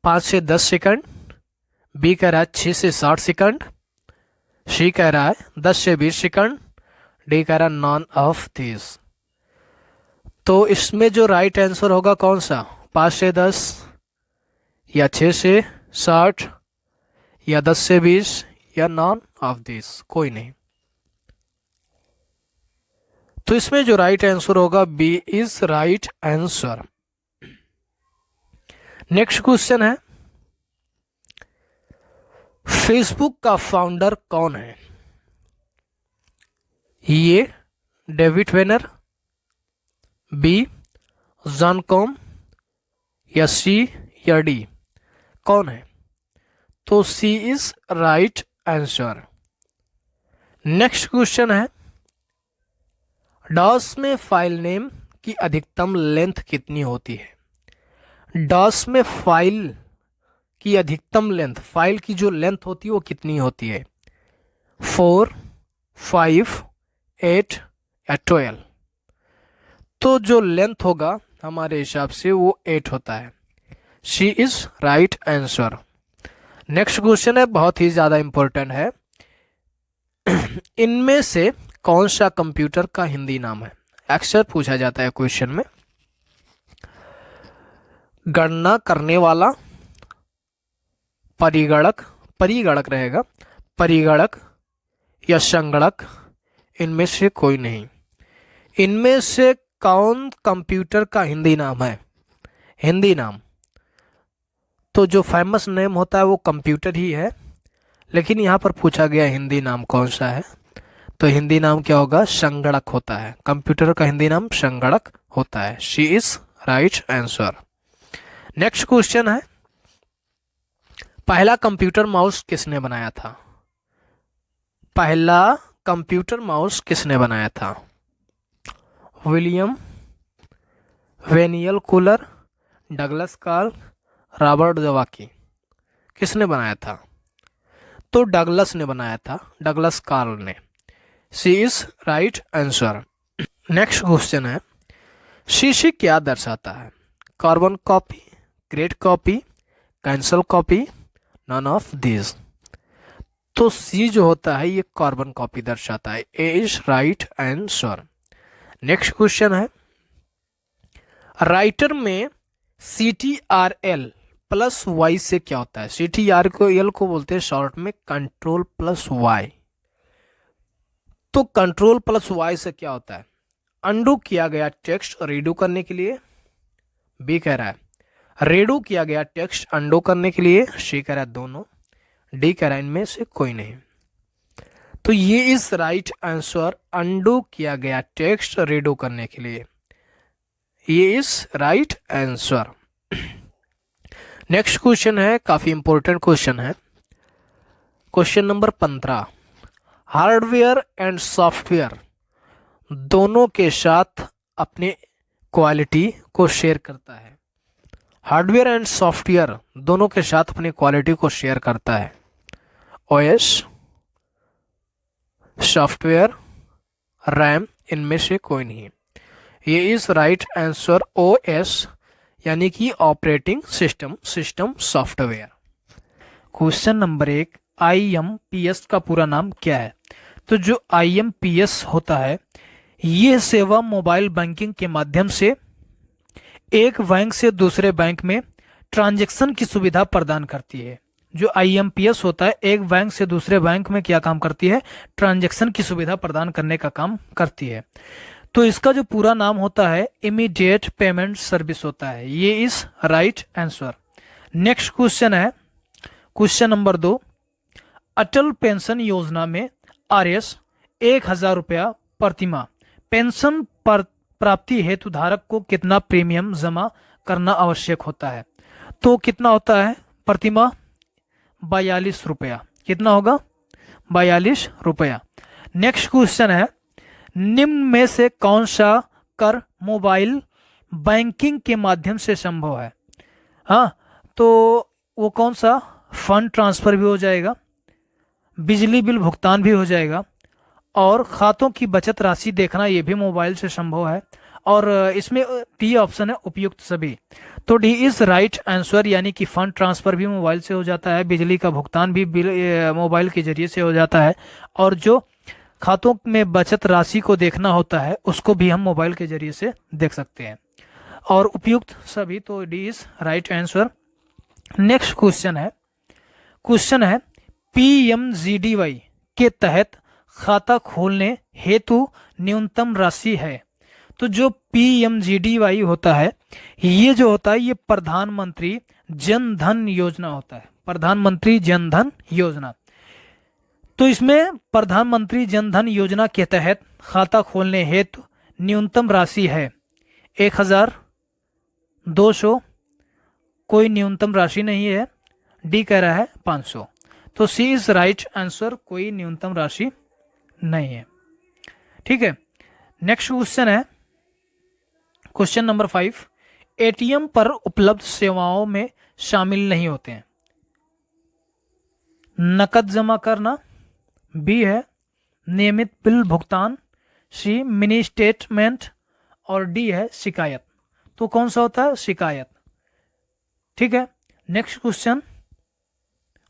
5 से 10 सेकंड, बी कह रहा है 6 से 60 सेकंड, सी कह रहा है 10 से 20 सेकंड, डी कह रहा है नॉन ऑफ दिस। तो इसमें जो राइट आंसर होगा कौन सा? 5 से 10 या 6 से 60 या 10 से 20 या नॉन ऑफ दिस, कोई नहीं। तो इसमें जो राइट आंसर होगा B is right answer. Next question है फेसबुक का फाउंडर कौन है? ये David Wehner, B John Koum, या सी या डी, कौन है? तो C is right answer. Next question है डॉस में फाइल नेम की अधिकतम लेंथ कितनी होती है? डॉस में फाइल की अधिकतम लेंथ, फाइल की जो लेंथ होती है वो कितनी होती है? 4, 5, 8 या 12। तो जो लेंथ होगा हमारे हिसाब से वो 8 होता है। C is right answer. Next question है बहुत ही ज़्यादा इंपॉर्टेंट है इनमें से कौन सा कंप्यूटर का हिंदी नाम है? अक्सर पूछा जाता है क्वेश्चन में। गणना करने वाला, परिगणक रहेगा, परिगणक या संगणक, इनमें से कोई नहीं। इनमें से कौन कंप्यूटर का हिंदी नाम है? हिंदी नाम तो जो फेमस नेम होता है वो कंप्यूटर ही है, लेकिन यहाँ पर पूछा गया हिंदी नाम कौन सा है, तो हिंदी नाम क्या होगा? संगणक होता है। कंप्यूटर का हिंदी नाम संगणक होता है। She is right answer. Next question है पहला कंप्यूटर माउस किसने बनाया था? पहला कंप्यूटर माउस किसने बनाया था? William Vaniel Cooler, Douglas Karl, Robert Jawaki, किसने बनाया था? तो डगलस ने बनाया था, डगलस कार्ल ने। C is right answer. Next question है, सीसी क्या दर्शाता है? Carbon copy, grade copy, cancel copy, none of this. तो सी जो होता है ये कार्बन कॉपी दर्शाता है। A is right answer. Next question है, राइटर में C T R L plus Y से क्या होता है? सी टी आर को एल को बोलते हैं शॉर्ट में कंट्रोल प्लस वाई। तो कंट्रोल प्लस वाई से क्या होता है? अंडू किया गया टेक्स्ट रीडू करने के लिए, बी कह रहा है रीडू किया गया टेक्स्ट अंडू करने के लिए, सी कह रहा है दोनों, डी कह रहा है इनमें से कोई नहीं। तो ये इस राइट आंसर अंडू किया गया टेक्स्ट रीडू करने के लिए, ये इस राइट आंसर। नेक्स्ट क्वेश्चन है, काफी इंपॉर्टेंट क्वेश्चन है, question number 15। Hardware and software दोनों के साथ अपने क्वालिटी को शेयर करता है। हार्डवेयर एंड सॉफ्टवेयर दोनों के साथ अपनी क्वालिटी को शेयर करता है। ओएस, सॉफ्टवेयर, रैम, इनमें से कोई नहीं। ये इज राइट आंसर ओएस यानी कि operating system, system software. Question number 1, IMPS का पूरा नाम क्या है? तो जो IMPS होता है ये सेवा मोबाइल बैंकिंग के माध्यम से एक बैंक से दूसरे बैंक में ट्रांजैक्शन की सुविधा प्रदान करती है। जो IMPS होता है एक बैंक से दूसरे बैंक में क्या काम करती है? ट्रांजैक्शन की सुविधा प्रदान करने का काम करती है। तो इसका जो पूरा नाम होता है इमीडिएट पेमेंट सर्विस होता है। ये is right answer. Next question है क्वेश्चन नंबर 2, अटल पेंशन योजना में RS 1000 रुपया प्रतिमाह पेंशन पर प्राप्ति हेतु धारक को कितना प्रीमियम जमा करना आवश्यक होता है? तो कितना होता है प्रतिमाह? 42 रुपया। कितना होगा? 42 रुपया। नेक्स्ट क्वेश्चन है, निम्न में से कौन सा कर मोबाइल बैंकिंग के माध्यम से संभव है? हाँ, तो वो कौन सा? फंड ट्रांसफर भी हो जाएगा, बिजली बिल भुगतान भी हो जाएगा, और खातों की बचत राशि देखना ये भी मोबाइल से संभव है। और इसमें डी ऑप्शन है उपयुक्त सभी। तो डी इज राइट आंसर यानी कि फंड ट्रांसफर भी मोबाइल से हो जाता है, बिजली का भुगतान भी मोबाइल के जरिए से हो जाता है, और जो खातों में बचत राशि को देखना होता है उसको भी हम मोबाइल के जरिए से देख सकते हैं, और उपयुक्त सभी। तो D is right answer. Next question है PMGDY के तहत खाता खोलने हेतु न्यूनतम राशि है? तो जो PMGDY होता है ये जो होता है ये प्रधानमंत्री जन धन योजना होता है, प्रधानमंत्री जन धन योजना। तो इसमें प्रधानमंत्री जन धन योजना के तहत खाता खोलने हेतु न्यूनतम राशि है 1000, 200, कोई न्यूनतम राशि नहीं है, डी कह रहा है 500। तो सी इज राइट आंसर, कोई न्यूनतम राशि नहीं है। ठीक है। नेक्स्ट क्वेश्चन है क्वेश्चन नंबर 5, ATM पर उपलब्ध सेवाओं में शामिल नहीं होते हैं। नकद जमा करना, बी है नियमित बिल भुगतान, सी मिनी स्टेटमेंट, और डी है शिकायत। तो कौन सा होता है? शिकायत। ठीक है। नेक्स्ट क्वेश्चन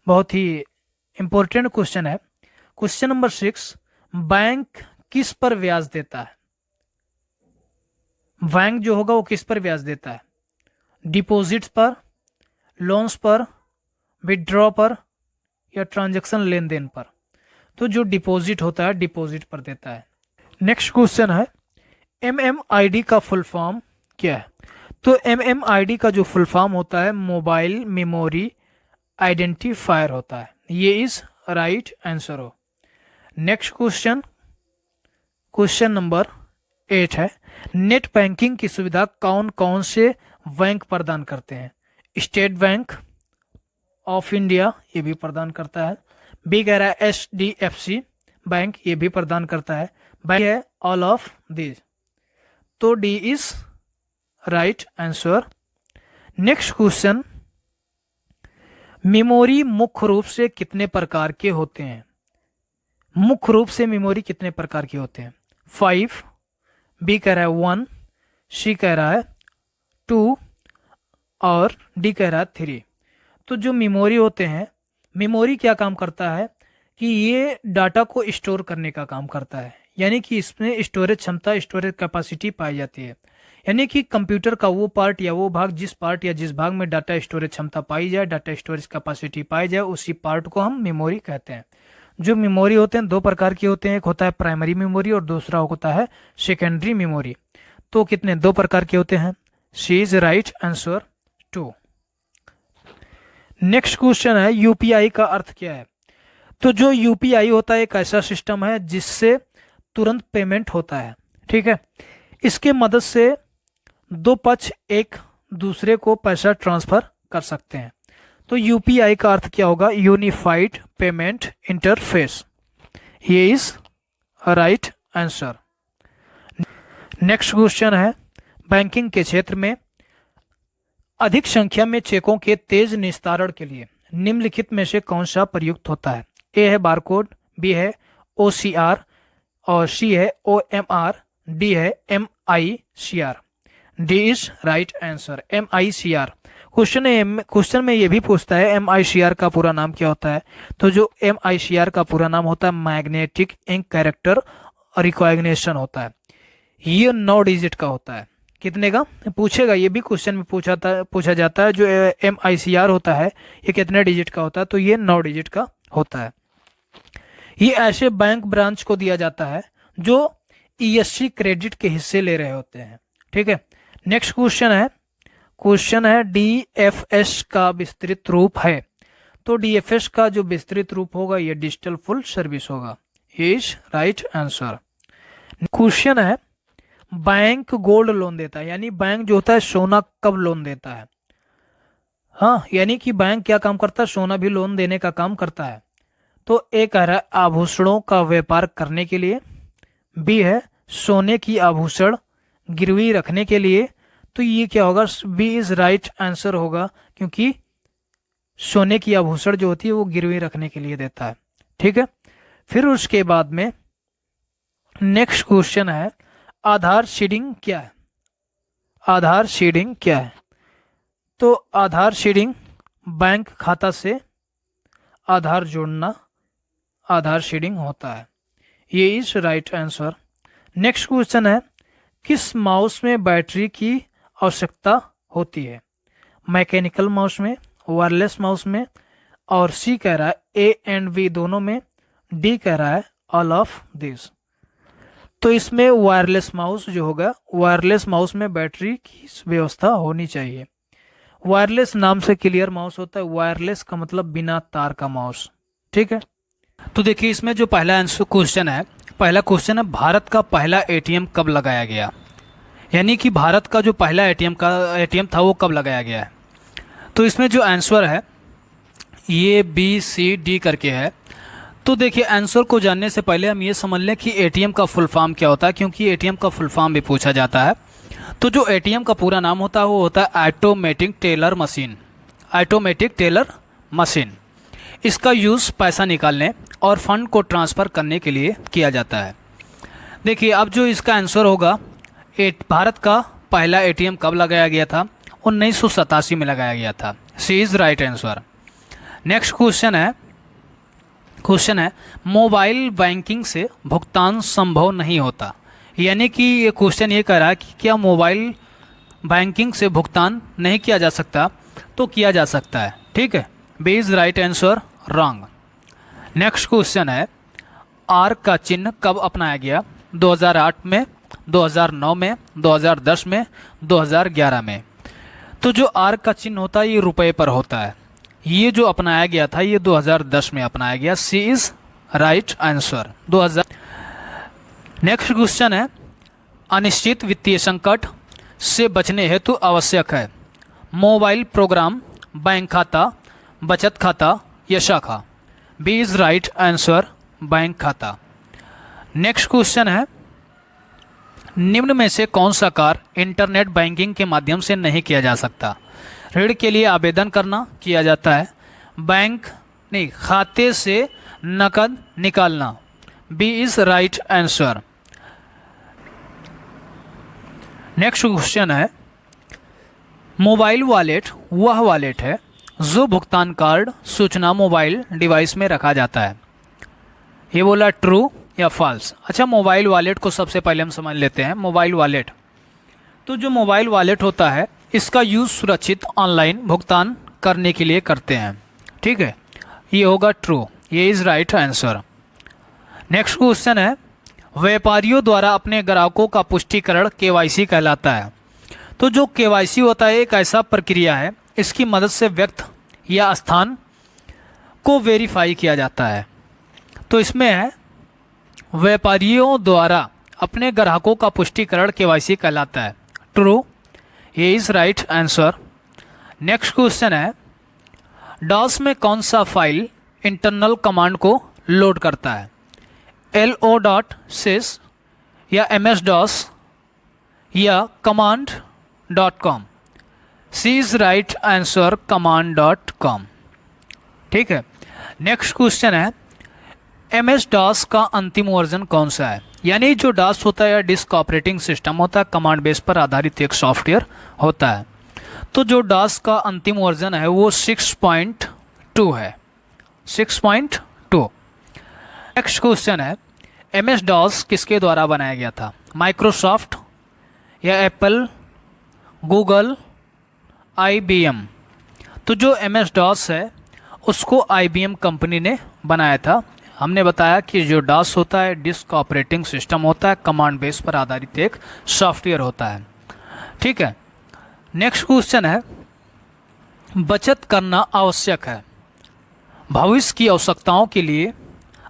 बहुत ही इंपॉर्टेंट क्वेश्चन है, क्वेश्चन नंबर 6, बैंक किस पर ब्याज देता है? बैंक जो होगा वो किस पर ब्याज देता है? डिपॉजिट्स पर, लोन्स पर, विड्रॉ पर, या ट्रांजैक्शन लेन देन पर? तो जो डिपॉजिट होता है डिपॉजिट पर देता है। नेक्स्ट क्वेश्चन है MMID का फुल फॉर्म क्या है? तो MMID का जो फुल फॉर्म होता है मोबाइल मेमोरी आइडेंटिफायर होता है। ये इज राइट आंसर हो। नेक्स्ट क्वेश्चन नंबर 8 है, नेट बैंकिंग की सुविधा कौन कौन से बैंक प्रदान करते हैं? स्टेट बैंक ऑफ इंडिया ये भी प्रदान करता है, बी कह रहा है HDFC बैंक ये भी प्रदान करता है, बैंक है ऑल ऑफ दिस। तो D is right answer. Next question, memory मुख्य रूप से कितने प्रकार के होते हैं? मुख्य रूप से मेमोरी कितने प्रकार के होते हैं? 5, बी कह रहा है 1, सी कह रहा है 2 और डी कह रहा है 3। तो जो मेमोरी होते हैं, मेमोरी क्या काम करता है कि ये डाटा को स्टोर करने का काम करता है, यानी कि इसमें स्टोरेज क्षमता, स्टोरेज कैपेसिटी पाई जाती है। यानी कि कंप्यूटर का वो पार्ट या वो भाग, जिस पार्ट या जिस भाग में डाटा स्टोरेज क्षमता पाई जाए, डाटा स्टोरेज कैपेसिटी पाई जाए, उसी पार्ट को हम मेमोरी कहते हैं। जो मेमोरी होते हैं दो प्रकार के होते हैं, एक होता है प्राइमरी मेमोरी और दूसरा होता है सेकेंडरी मेमोरी। तो कितने, दो प्रकार के होते हैं। C is right answer 2। Next question है यूपीआई का अर्थ क्या है। तो जो यूपीआई होता है एक ऐसा सिस्टम है जिससे तुरंत पेमेंट होता है, ठीक है। इसके मदद से दो पक्ष एक दूसरे को पैसा ट्रांसफर कर सकते हैं। तो यूपीआई का अर्थ क्या होगा, यूनिफाइड पेमेंट इंटरफेस। ये is right answer. Next question है बैंकिंग के क्षेत्र में अधिक संख्या में चेकों के तेज निस्तारण के लिए निम्नलिखित में से कौन सा प्रयुक्त होता है। ए है बारकोड, बी है ओसीआर और सी है ओएमआर, डी है MICR. D is right answer, MICR. Question में ये भी पूछता है एमआईसीआर का पूरा नाम क्या होता है। तो जो एमआईसीआर का पूरा नाम होता है मैग्नेटिक इंक कैरेक्टर रिकॉग्निशन होता है। ये 9 डिजिट का होता है। कितने का पूछेगा, ये भी क्वेश्चन में पूछा जाता है। जो एमआईसीआर होता है ये कितने डिजिट का होता है, तो ये 9 डिजिट का होता है। ये ऐसे बैंक ब्रांच को दिया जाता है जो ईएससी क्रेडिट के हिस्से ले रहे होते हैं, ठीक है। नेक्स्ट क्वेश्चन है डीएफएस का विस्तृत रूप है। तो डीएफएस का जो विस्तृत रूप होगा ये डिजिटल फुल सर्विस होगा। Is right answer. क्वेश्चन है बैंक गोल्ड लोन देता है, यानी बैंक जो होता है सोना कब लोन देता है। हाँ, यानी कि बैंक क्या काम करता है, सोना भी लोन देने का काम करता है। तो ए कह रहा है आभूषणों का व्यापार करने के लिए, बी है सोने की आभूषण गिरवी रखने के लिए। तो ये क्या होगा, बी इज राइट आंसर होगा, क्योंकि सोने की आभूषण जो होती है वो गिरवी रखने के लिए देता है, ठीक है। फिर उसके बाद में नेक्स्ट क्वेश्चन है आधार सीडिंग क्या है। आधार सीडिंग क्या है। तो आधार सीडिंग बैंक खाता से आधार जोड़ना आधार सीडिंग होता है। ये is right answer. Next question है किस माउस में बैटरी की आवश्यकता होती है। मैकेनिकल माउस में, वायरलेस माउस में, और सी कह रहा है ए एंड बी दोनों में, डी कह रहा है ऑल ऑफ दिस। तो इसमें वायरलेस माउस जो होगा, वायरलेस माउस में बैटरी की व्यवस्था होनी चाहिए। वायरलेस नाम से क्लियर माउस होता है, वायरलेस का मतलब बिना तार का माउस, ठीक है। तो देखिए इसमें जो पहला आंसर क्वेश्चन है, पहला क्वेश्चन है भारत का पहला एटीएम कब लगाया गया। यानी कि भारत का जो पहला एटीएम था वो कब लगाया गया है। तो इसमें जो आंसर है ये बी सी डी करके है। तो देखिए आंसर को जानने से पहले हम ये समझ लें कि एटीएम का फुल फॉर्म क्या होता है, क्योंकि एटीएम का फुल फॉर्म भी पूछा जाता है। तो जो एटीएम का पूरा नाम होता है वो होता है automatic teller machine. Automatic teller machine. इसका यूज़ पैसा निकालने और फंड को ट्रांसफ़र करने के लिए किया जाता है। देखिए अब जो इसका आंसर होगा, भारत का पहला एटीएम कब लगाया गया था, 1987 में लगाया गया था। C is right answer. Next question है मोबाइल बैंकिंग से भुगतान संभव नहीं होता। यानी कि ये क्वेश्चन ये कह रहा है कि क्या मोबाइल बैंकिंग से भुगतान नहीं किया जा सकता। तो किया जा सकता है, ठीक है। B is right answer, wrong. Next question है आर का चिन्ह कब अपनाया गया। 2008 में, 2009 में, 2010 में, 2011 में। तो जो आर का चिन्ह होता है ये रुपए पर होता है। ये जो अपनाया गया था ये 2010 में अपनाया गया। C is right answer 2000। Next question है अनिश्चित वित्तीय संकट से बचने हेतु आवश्यक है मोबाइल प्रोग्राम, बैंक खाता, बचत खाता या शाखा। B is right answer, bank खाता। नेक्स्ट क्वेश्चन है निम्न में से कौन सा कार्य इंटरनेट बैंकिंग के माध्यम से नहीं किया जा सकता। ऋण के लिए आवेदन करना किया जाता है, बैंक नहीं खाते से नकद निकालना। B is right answer. Next question है, मोबाइल वॉलेट वह वॉलेट है जो भुगतान कार्ड सूचना मोबाइल डिवाइस में रखा जाता है। ये बोला ट्रू या फॉल्स। अच्छा, मोबाइल वॉलेट को सबसे पहले हम समझ लेते हैं। मोबाइल वॉलेट, तो जो मोबाइल वॉलेट होता है इसका यूज़ सुरक्षित ऑनलाइन भुगतान करने के लिए करते हैं। ठीक है, ये होगा ट्रू, ये is right answer. Next question है, व्यापारियों द्वारा अपने ग्राहकों का पुष्टिकरण केवाईसी कहलाता है। तो जो केवाईसी होता है एक ऐसा प्रक्रिया है, इसकी मदद से व्यक्ति या स्थान को वेरीफाई किया जाता है। तो इसमें है व्यापारियों द्वारा अपने ग्राहकों का पुष्टिकरण केवाईसी कहलाता है। ट्रू, ये is right answer. Next question है, डॉस में कौन सा फाइल इंटरनल कमांड को लोड करता है? lo.sys या ms-dos या command.com? C is right answer, command.com। ठीक है। नेक्स्ट क्वेश्चन है, MS-DOS का अंतिम वर्जन कौन सा है? यानी जो DOS होता है या डिस्क ऑपरेटिंग सिस्टम होता है, कमांड बेस पर आधारित एक सॉफ्टवेयर होता है। तो जो DOS का अंतिम वर्जन है वो 6.2 है, 6.2। नेक्स्ट क्वेश्चन है, MS-DOS किसके द्वारा बनाया गया था? माइक्रोसॉफ्ट या एप्पल, गूगल, IBM? तो जो MS-DOS है उसको IBM कंपनी ने बनाया था। हमने बताया कि जो DOS होता है डिस्क ऑपरेटिंग सिस्टम होता है, कमांड बेस पर आधारित एक सॉफ्टवेयर होता है। ठीक है। नेक्स्ट क्वेश्चन है, बचत करना आवश्यक है भविष्य की आवश्यकताओं के लिए,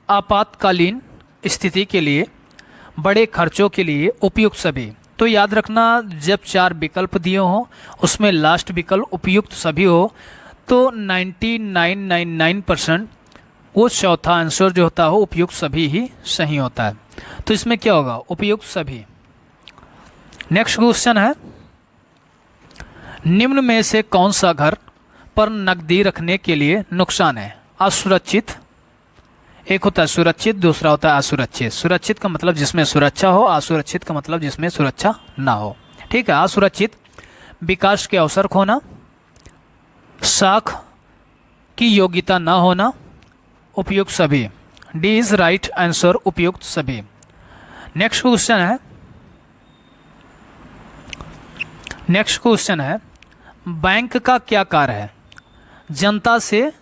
आपातकालीन स्थिति के लिए, बड़े खर्चों के लिए उपयुक्त सभी। तो याद रखना, जब 4 विकल्प दिए हों उसमें लास्ट विकल्प उपयुक्त सभी हो तो 99.99% वो चौथा आंसर जो होता हो उपयुक्त सभी ही सही होता है। तो इसमें क्या होगा? उपयुक्त सभी। नेक्स्ट क्वेश्चन है, निम्न में से कौन सा घर पर नकदी रखने के लिए नुकसान है? असुरक्षित, एक होता है सुरक्षित, दूसरा होता है असुरक्षित। सुरक्षित का मतलब जिसमें सुरक्षा हो, असुरक्षित का मतलब जिसमें सुरक्षा ना हो। ठीक है। असुरक्षित, विकास के अवसर खोना, साख की योग्यता ना होना, उपयुक्त सभी। डी इज राइट आंसर, उपयुक्त सभी। नेक्स्ट क्वेश्चन है, नेक्स्ट क्वेश्चन है, बैंक का क्या कार्य है? जनता से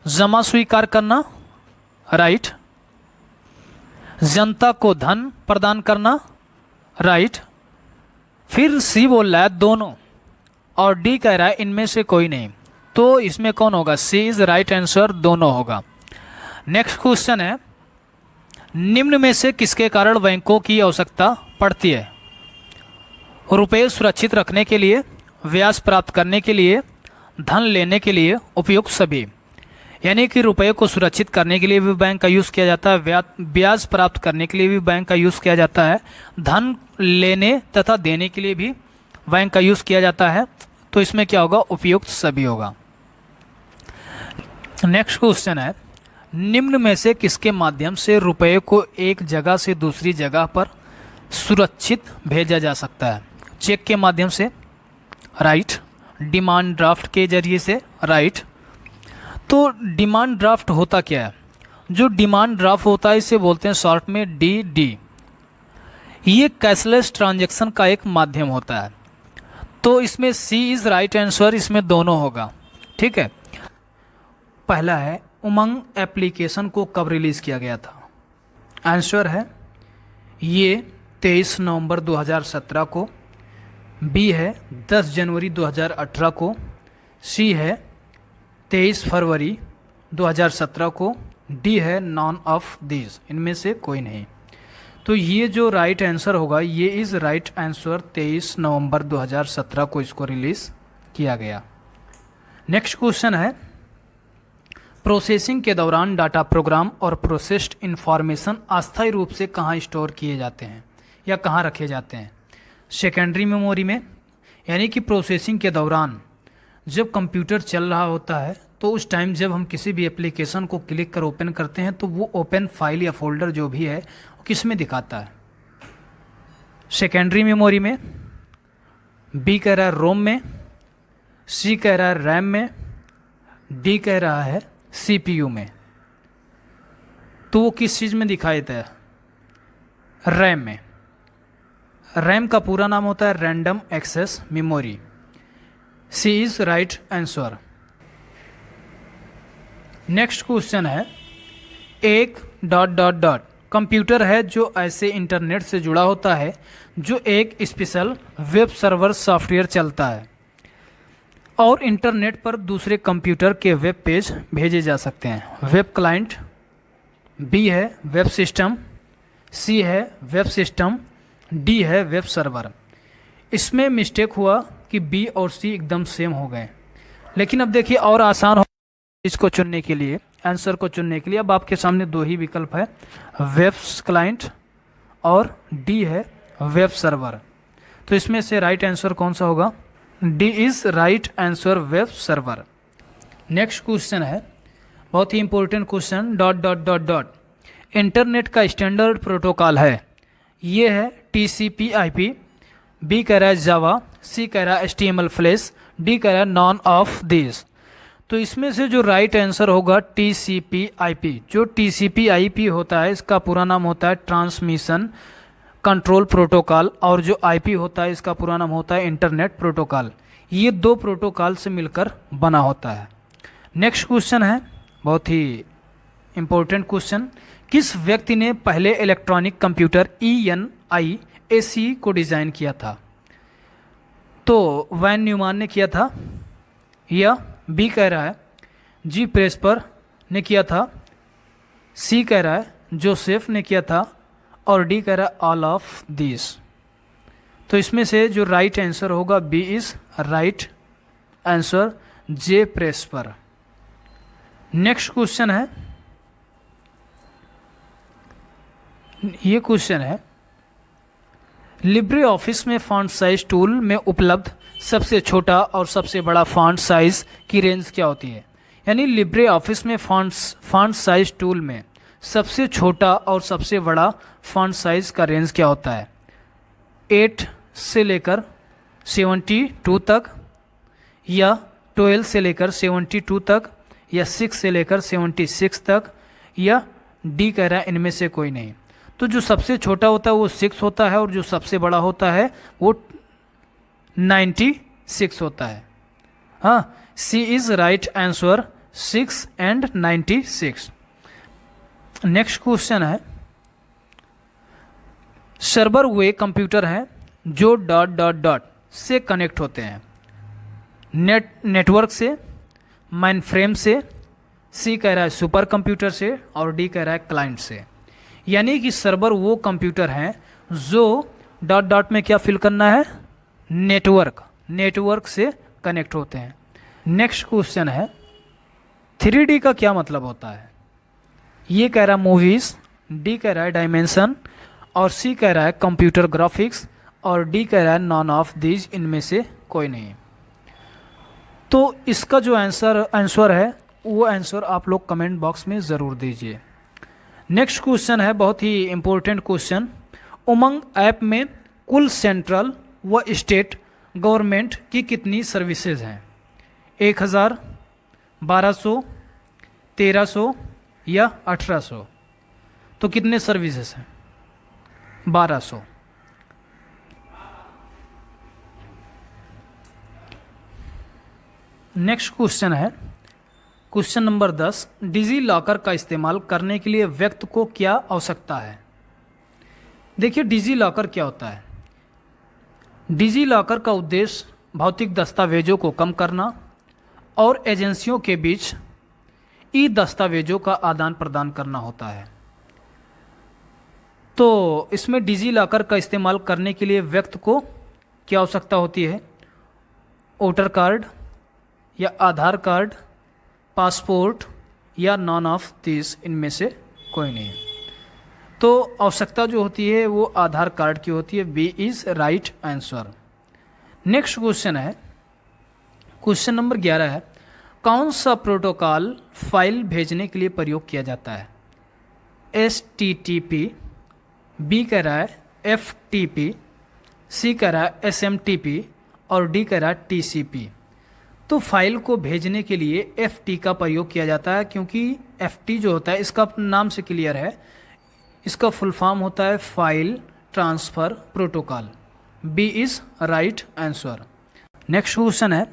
जमा स्वीकार करना, राइट। जनता को धन प्रदान करना, राइट। फिर सी बोल रहा है दोनों, और डी कह रहा है इनमें से कोई नहीं। तो इसमें कौन होगा? सी इज राइट आंसर, दोनों होगा। नेक्स्ट क्वेश्चन है, निम्न में से किसके कारण बैंकों की आवश्यकता पड़ती है? रुपये सुरक्षित रखने के लिए, ब्याज प्राप्त करने के लिए, धन लेने के लिए, उपयुक्त सभी। यानी कि रुपये को सुरक्षित करने के लिए भी बैंक का यूज़ किया जाता है, ब्याज प्राप्त करने के लिए भी बैंक का यूज़ किया जाता है, धन लेने तथा देने के लिए भी बैंक का यूज़ किया जाता है। तो इसमें क्या होगा? उपयुक्त सभी होगा। नेक्स्ट क्वेश्चन है, निम्न में से किसके माध्यम से रुपये को एक जगह से दूसरी जगह पर सुरक्षित भेजा जा सकता है? चेक के माध्यम से, राइट। डिमांड ड्राफ्ट के जरिए से, राइट। तो डिमांड ड्राफ्ट होता क्या है? जो डिमांड ड्राफ्ट होता है इसे बोलते हैं शॉर्ट में DD। ये कैशलेस ट्रांजैक्शन का एक माध्यम होता है। तो इसमें सी इज़ राइट आंसर, इसमें दोनों होगा। ठीक है। पहला है, उमंग एप्लीकेशन को कब रिलीज़ किया गया था? आंसर है ये 23 नवंबर 2017 को, बी है 10 जनवरी 2018 को, सी है 23 फरवरी 2017 को, डी है नॉन ऑफ दीज, इनमें से कोई नहीं। तो ये जो राइट आंसर होगा ये इज़ राइट आंसर, 23 नवंबर 2017 को इसको रिलीज़ किया गया। नेक्स्ट क्वेश्चन है, प्रोसेसिंग के दौरान डाटा प्रोग्राम और प्रोसेस्ड इंफॉर्मेशन अस्थायी रूप से कहाँ स्टोर किए जाते हैं या कहाँ रखे जाते हैं? सेकेंडरी मेमोरी में। यानी कि प्रोसेसिंग के दौरान जब कंप्यूटर चल रहा होता है तो उस टाइम जब हम किसी भी एप्लीकेशन को क्लिक कर ओपन करते हैं तो वो ओपन फाइल या फोल्डर जो भी है वो किस में दिखाता है? सेकेंडरी मेमोरी में, बी कह रहा है रोम में, सी कह रहा है रैम में, डी कह रहा है सीपीयू में। तो वो किस चीज़ में दिखाई देता है? रैम में। रैम का पूरा नाम होता है random access memory. C is right answer. Next question है, एक डॉट डॉट डॉट कंप्यूटर है जो ऐसे इंटरनेट से जुड़ा होता है जो एक स्पेशल वेब सर्वर सॉफ्टवेयर चलता है और इंटरनेट पर दूसरे कंप्यूटर के वेब पेज भेजे जा सकते हैं। वेब क्लाइंट, बी है वेब सिस्टम, सी है वेब सिस्टम, डी है वेब सर्वर। इसमें मिस्टेक हुआ कि बी और सी एकदम सेम हो गए, लेकिन अब देखिए और आसान हो इसको चुनने के लिए, आंसर को चुनने के लिए। अब आपके सामने दो ही विकल्प है, वेब क्लाइंट और डी है वेब सर्वर। तो इसमें से राइट आंसर कौन सा होगा? D is right answer, web server. Next question है, बहुत ही important question, dot dot dot dot internet का स्टैंडर्ड प्रोटोकॉल है, ये है TCP/IP। बी कह रहा है जावा, सी कह रहा है HTML फ्लैश, डी कह रहा है नॉन ऑफ दिस। तो इसमें से जो राइट आंसर होगा TCP/IP। जो TCP/IP होता है इसका पूरा नाम होता है ट्रांसमिशन कंट्रोल प्रोटोकॉल, और जो IP होता है इसका पूरा नाम होता है इंटरनेट प्रोटोकॉल। ये दो प्रोटोकॉल से मिलकर बना होता है। नेक्स्ट क्वेश्चन है, बहुत ही इंपॉर्टेंट क्वेश्चन, किस व्यक्ति ने पहले इलेक्ट्रॉनिक कंप्यूटर ENIAC को डिज़ाइन किया था? तो वैन न्यूमान ने किया था, या बी कह रहा है जी प्रेस्पर ने किया था, सी कह रहा है जोसेफ ने किया था, और डी कह रहा है ऑल ऑफ दिस। तो इसमें से जो राइट आंसर होगा B is right answer, J Presper. Next question है, ये क्वेश्चन है, लिब्रे ऑफिस में फॉन्ट साइज टूल में उपलब्ध सबसे छोटा और सबसे बड़ा फॉन्ट साइज की रेंज क्या होती है? यानी लिब्रे ऑफिस में फॉन्ट साइज टूल में सबसे छोटा और सबसे बड़ा फॉन्ट साइज का रेंज क्या होता है? 8 से लेकर 72 तक, या 12 से लेकर 72 तक, या 6 से लेकर 76 तक, या डी कह रहा है इनमें से कोई नहीं। तो जो सबसे छोटा होता है वो 6 होता है, और जो सबसे बड़ा होता है वो 96 होता है। हाँ, C is right answer, 6 and 96। Next question है, सर्वर वे कंप्यूटर हैं जो डॉट डॉट डॉट से कनेक्ट होते हैं, नेटवर्क से, माइन फ्रेम से, सी कह रहा है सुपर कंप्यूटर से, और डी कह रहा है क्लाइंट से। यानी कि सर्वर वो कंप्यूटर हैं जो डॉट डॉट में क्या फिल करना है? नेटवर्क से कनेक्ट होते हैं। नेक्स्ट क्वेश्चन है, 3D का क्या मतलब होता है? ये कह रहा है मूवीज़, डी कह रहा है डायमेंशन, और सी कह रहा है कंप्यूटर ग्राफिक्स, और डी कह रहा है नॉन ऑफ दीज, इनमें से कोई नहीं। तो इसका जो आंसर है वो आंसर आप लोग कमेंट बॉक्स में ज़रूर दीजिए। नेक्स्ट क्वेश्चन है, बहुत ही इंपॉर्टेंट क्वेश्चन, उमंग ऐप में कुल सेंट्रल व स्टेट गवर्नमेंट की कितनी सर्विसेज हैं? 1000, 1200, 1300 या 1800? तो कितने सर्विसेज हैं? 1200। नेक्स्ट क्वेश्चन है, क्वेश्चन नंबर 10, डिजी लॉकर का इस्तेमाल करने के लिए व्यक्ति को क्या आवश्यकता है? देखिए डिजी लॉकर क्या होता है। डिजी लॉकर का उद्देश्य भौतिक दस्तावेजों को कम करना और एजेंसियों के बीच ई दस्तावेजों का आदान प्रदान करना होता है। तो इसमें डिजी लॉकर का इस्तेमाल करने के लिए व्यक्ति को क्या आवश्यकता होती है? वोटर कार्ड या आधार कार्ड, पासपोर्ट, या नॉन ऑफ दिस, इनमें से कोई नहीं। तो आवश्यकता जो होती है वो आधार कार्ड की होती है। B is right answer. Next question है, क्वेश्चन नंबर 11 है, कौन सा प्रोटोकॉल फाइल भेजने के लिए प्रयोग किया जाता है? HTTP, बी कह रहा है FTP, सी कह रहा है SMTP और डी कह रहा है TCP। तो फाइल को भेजने के लिए FT का प्रयोग किया जाता है, क्योंकि FT जो होता है इसका नाम से क्लियर है, इसका फुल फॉर्म होता है file transfer protocol. B is right answer. Next question है,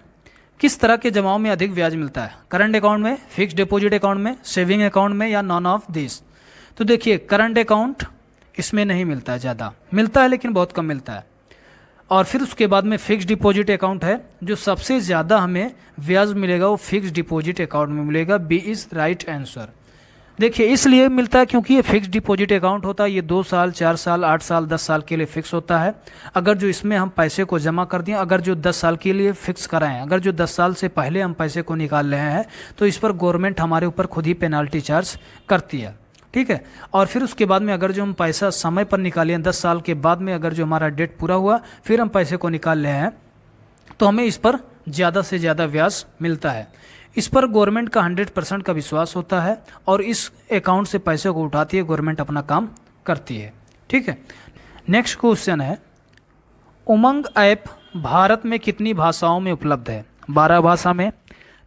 किस तरह के जमाओं में अधिक ब्याज मिलता है? करंट अकाउंट में, फिक्स्ड डिपॉजिट अकाउंट में, सेविंग अकाउंट में, या नॉन ऑफ दिस? तो देखिए, करंट अकाउंट इसमें नहीं मिलता है, ज़्यादा मिलता है लेकिन बहुत कम मिलता है। और फिर उसके बाद में फिक्स्ड डिपॉजिट अकाउंट है, जो सबसे ज़्यादा हमें ब्याज मिलेगा वो फिक्स्ड डिपॉजिट अकाउंट में मिलेगा। B is right answer. देखिए, इसलिए मिलता है क्योंकि ये फिक्स्ड डिपॉजिट अकाउंट होता है, ये 2 साल, 4 साल, 8 साल, 10 साल के लिए फिक्स होता है। अगर जो इसमें हम पैसे को जमा कर दिए, अगर जो 10 साल के लिए फिक्स कराएं, अगर जो 10 साल से पहले हम पैसे को निकाल रहे हैं, तो इस पर गवर्नमेंट हमारे ऊपर खुद ही पेनाल्टी चार्ज करती है, ठीक है। और फिर उसके बाद में अगर जो हम पैसा समय पर निकालें, 10 साल के बाद में अगर जो हमारा डेट पूरा हुआ, फिर हम पैसे को निकाल रहे हैं, तो हमें इस पर ज़्यादा से ज़्यादा ब्याज मिलता है। इस पर गवर्नमेंट का 100% का विश्वास होता है और इस अकाउंट से पैसे को उठाती है, गवर्नमेंट अपना काम करती है, ठीक है। नेक्स्ट क्वेश्चन है, उमंग ऐप भारत में कितनी भाषाओं में उपलब्ध है? 12 भाषा में,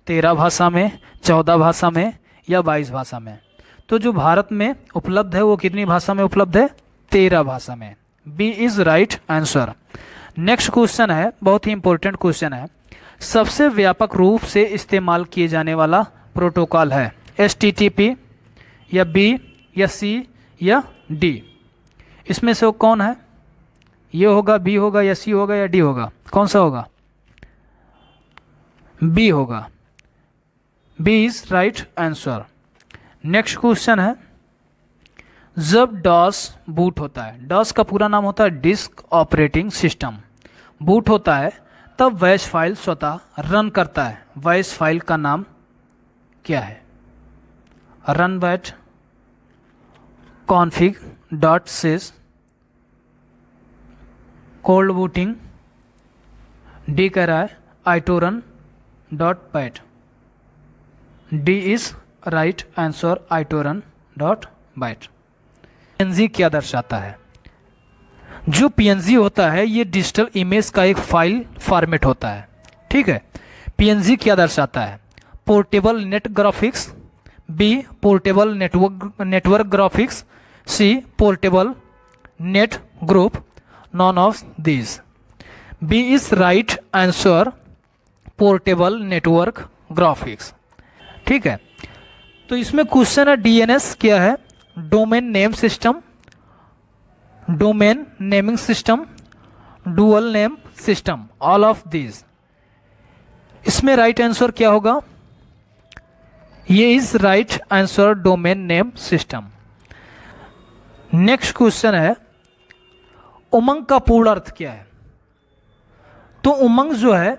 13 भाषा में, 14 भाषा में, या 22 भाषा में? तो जो भारत में उपलब्ध है वो कितनी भाषा में उपलब्ध है? 13 भाषा में। B is right answer. Next question है, बहुत ही इंपॉर्टेंट क्वेश्चन है, सबसे व्यापक रूप से इस्तेमाल किए जाने वाला प्रोटोकॉल है HTTP, या B, या C, या D? इसमें से वो कौन है? ये होगा, B होगा, या C होगा, या D होगा? कौन सा होगा? B होगा। B is right answer. Next question है, जब डॉस बूट होता है, डॉस का पूरा नाम होता है डिस्क ऑपरेटिंग सिस्टम, बूट होता है तब वैश फाइल स्वतः रन करता है। वैश फाइल का नाम क्या है? Run bat config dot sys, cold booting, D कह रहा है autorun dot bat. D is right answer, autorun dot bat. PNG क्या दर्शाता है? जो पीएनजी होता है ये डिजिटल इमेज का एक फाइल फॉर्मेट होता है, ठीक है। पीएनजी क्या दर्शाता है? Portable net graphics, B portable network graphics, C portable net group, none of these. B is right answer, portable network graphics, ठीक है। तो इसमें क्वेश्चन है डीएनएस क्या है? Domain name system, domain naming system, dual name system, all of these. इसमें right answer क्या होगा? ये is right answer, domain name system. Next question है, उमंग का पूर्ण अर्थ क्या है? तो उमंग जो है,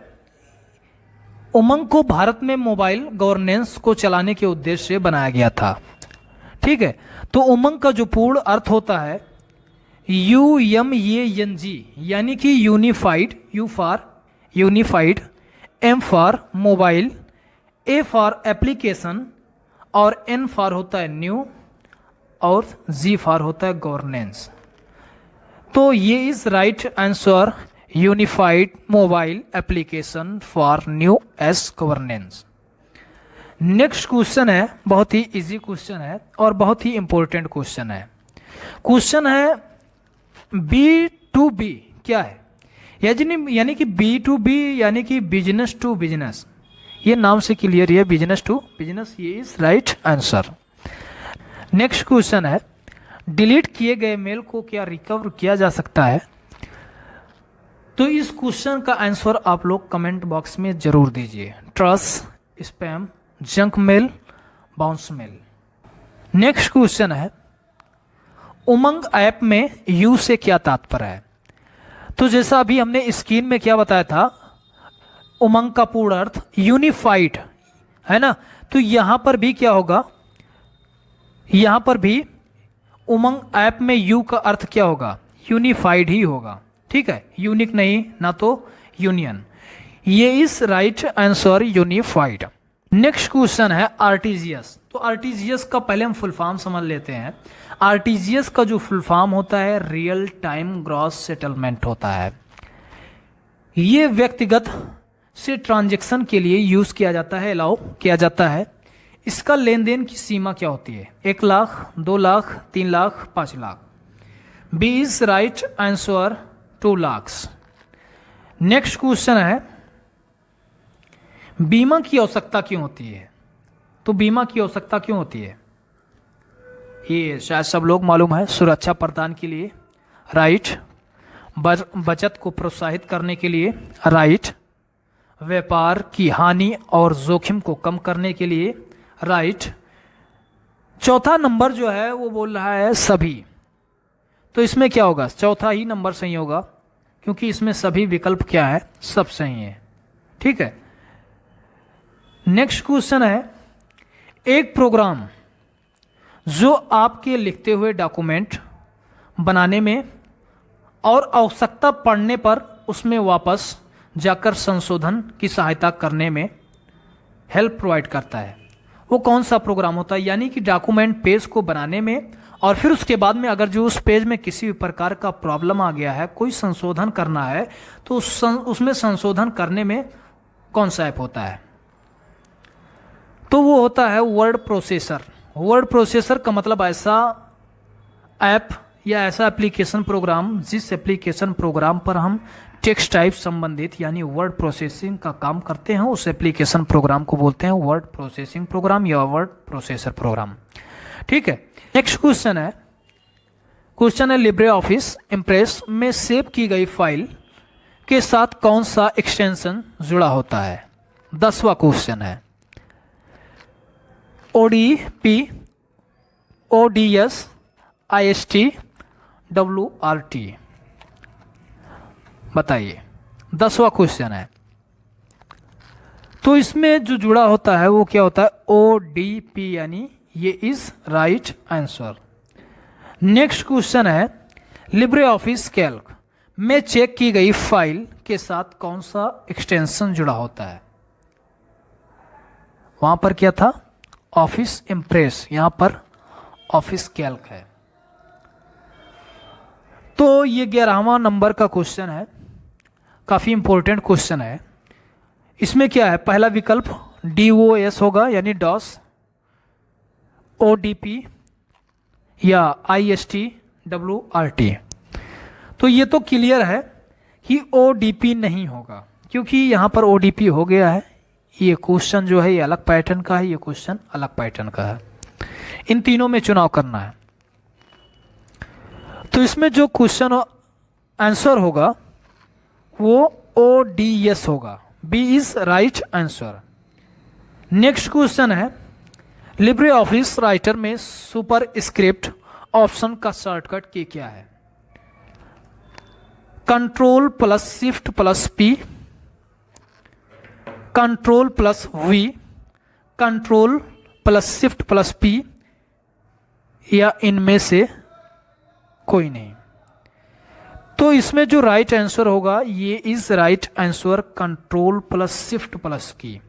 उमंग को भारत में मोबाइल गवर्नेंस को चलाने के उद्देश्य से बनाया गया था, ठीक है। तो उमंग का जो पूर्ण अर्थ होता है UMANG, यानी कि unified, you for unified, M for mobile, A for application, और N फॉर होता है न्यू, और G फॉर होता है गवर्नेंस। तो ये is right answer, unified mobile application for new S governance. Next question है, बहुत ही इजी क्वेश्चन है और बहुत ही इंपॉर्टेंट क्वेश्चन है। क्वेश्चन है B2B क्या है? यानी कि B2B यानी कि बिजनेस टू बिजनेस, ये नाम से क्लियर है, बिजनेस टू बिजनेस, ये is right answer. Next question है, डिलीट किए गए मेल को क्या रिकवर किया जा सकता है? तो इस क्वेश्चन का आंसर आप लोग कमेंट बॉक्स में जरूर दीजिए। Trust, spam, junk mail, bounce mail. Next question है, उमंग ऐप में यू से क्या तात्पर्य है? तो जैसा अभी हमने स्क्रीन में क्या बताया था, उमंग का पूर्ण अर्थ यूनिफाइड है ना, तो यहां पर भी क्या होगा? यहां पर भी उमंग ऐप में यू का अर्थ क्या होगा? यूनिफाइड ही होगा, ठीक है, यूनिक नहीं, ना तो यूनियन। ये is right answer, unified. Next question है आरटीजीएस। तो आरटीजीएस का पहले हम फुल फॉर्म समझ लेते हैं। आरटीजीएस का जो फुल फॉर्म होता है रियल टाइम ग्रॉस सेटलमेंट होता है। ये व्यक्तिगत से ट्रांजैक्शन के लिए यूज किया जाता है, अलाउ किया जाता है। इसका लेन देन की सीमा क्या होती है? 1 lakh, 2 lakh, 3 lakh, 5 lakh. B is right answer 2 lakh. Next question है, बीमा की आवश्यकता क्यों होती है? तो बीमा की आवश्यकता क्यों होती है? ये शायद सब लोग मालूम है, सुरक्षा प्रदान के लिए, राइट, बचत को प्रोत्साहित करने के लिए, राइट, व्यापार की हानि और जोखिम को कम करने के लिए, राइट। चौथा नंबर जो है वो बोल रहा है सभी, तो इसमें क्या होगा? चौथा ही नंबर सही होगा, क्योंकि इसमें सभी विकल्प क्या है? सब सही है। ठीक है। नेक्स्ट क्वेश्चन है, एक प्रोग्राम जो आपके लिखते हुए डॉक्यूमेंट बनाने में और आवश्यकता पड़ने पर उसमें वापस जाकर संशोधन की सहायता करने में हेल्प प्रोवाइड करता है, वो कौन सा प्रोग्राम होता है? यानी कि डॉक्यूमेंट पेज को बनाने में और फिर उसके बाद में अगर जो उस पेज में किसी भी प्रकार का प्रॉब्लम आ गया है, कोई संशोधन करना है, तो उसमें संशोधन करने में कौन सा ऐप होता है? तो वो होता है वर्ड प्रोसेसर। वर्ड प्रोसेसर का मतलब ऐसा ऐप या ऐसा एप्लीकेशन प्रोग्राम जिस एप्लीकेशन प्रोग्राम पर हम टेक्स्ट टाइप संबंधित यानी वर्ड प्रोसेसिंग का काम करते हैं, उस एप्लीकेशन प्रोग्राम को बोलते हैं वर्ड प्रोसेसिंग प्रोग्राम या वर्ड प्रोसेसर प्रोग्राम। ठीक है। नेक्स्ट क्वेश्चन है लिब्रे ऑफिस इम्प्रेस में सेव की गई फाइल के साथ कौन सा एक्सटेंशन जुड़ा होता है? 10वां क्वेश्चन है, ODP, ODS, IST, WRT। बताइए, 10वां क्वेश्चन है। तो इसमें जो जुड़ा होता है वो क्या होता है? ODP, यानी ये is right answer. Next question है, लिब्रे ऑफिस कैल्क में चेक की गई फाइल के साथ कौन सा एक्सटेंशन जुड़ा होता है? वहां पर क्या था? ऑफिस इम्प्रेस, यहां पर ऑफिस कैल्क है। तो ये 11वां नंबर का क्वेश्चन है, काफी इंपॉर्टेंट क्वेश्चन है। इसमें क्या है? पहला विकल्प DOS होगा यानी डॉस, ODP या IST, WRT। तो ये तो क्लियर है कि ODP नहीं होगा, क्योंकि यहां पर ODP हो गया है। ये क्वेश्चन जो है ये अलग पैटर्न का है, ये क्वेश्चन अलग पैटर्न का है। इन तीनों में चुनाव करना है। तो इसमें जो क्वेश्चन आंसर होगा वो ODS होगा। B is right answer. Next question है, लिब्रे ऑफिस राइटर में सुपर स्क्रिप्ट ऑप्शन का शॉर्टकट की क्या है? Control plus shift plus P, control plus V, control plus shift plus P, या इनमें से कोई नहीं। तो इसमें जो राइट आंसर होगा ये is right answer, control plus shift plus की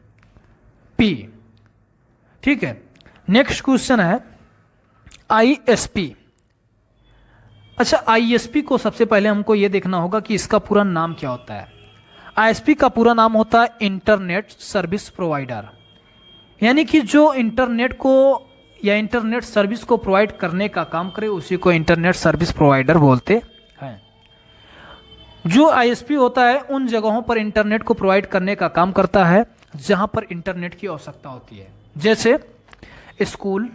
P। ठीक है। नेक्स्ट क्वेश्चन है, ISP। अच्छा, ISP को सबसे पहले हमको ये देखना होगा कि इसका पूरा नाम क्या होता है। ISP का पूरा नाम होता है इंटरनेट सर्विस प्रोवाइडर, यानी कि जो इंटरनेट को या इंटरनेट सर्विस को प्रोवाइड करने का काम करे उसी को इंटरनेट सर्विस प्रोवाइडर बोलते हैं। जो ISP होता है उन जगहों पर इंटरनेट को प्रोवाइड करने का काम करता है जहां पर इंटरनेट की आवश्यकता होती है, जैसे school,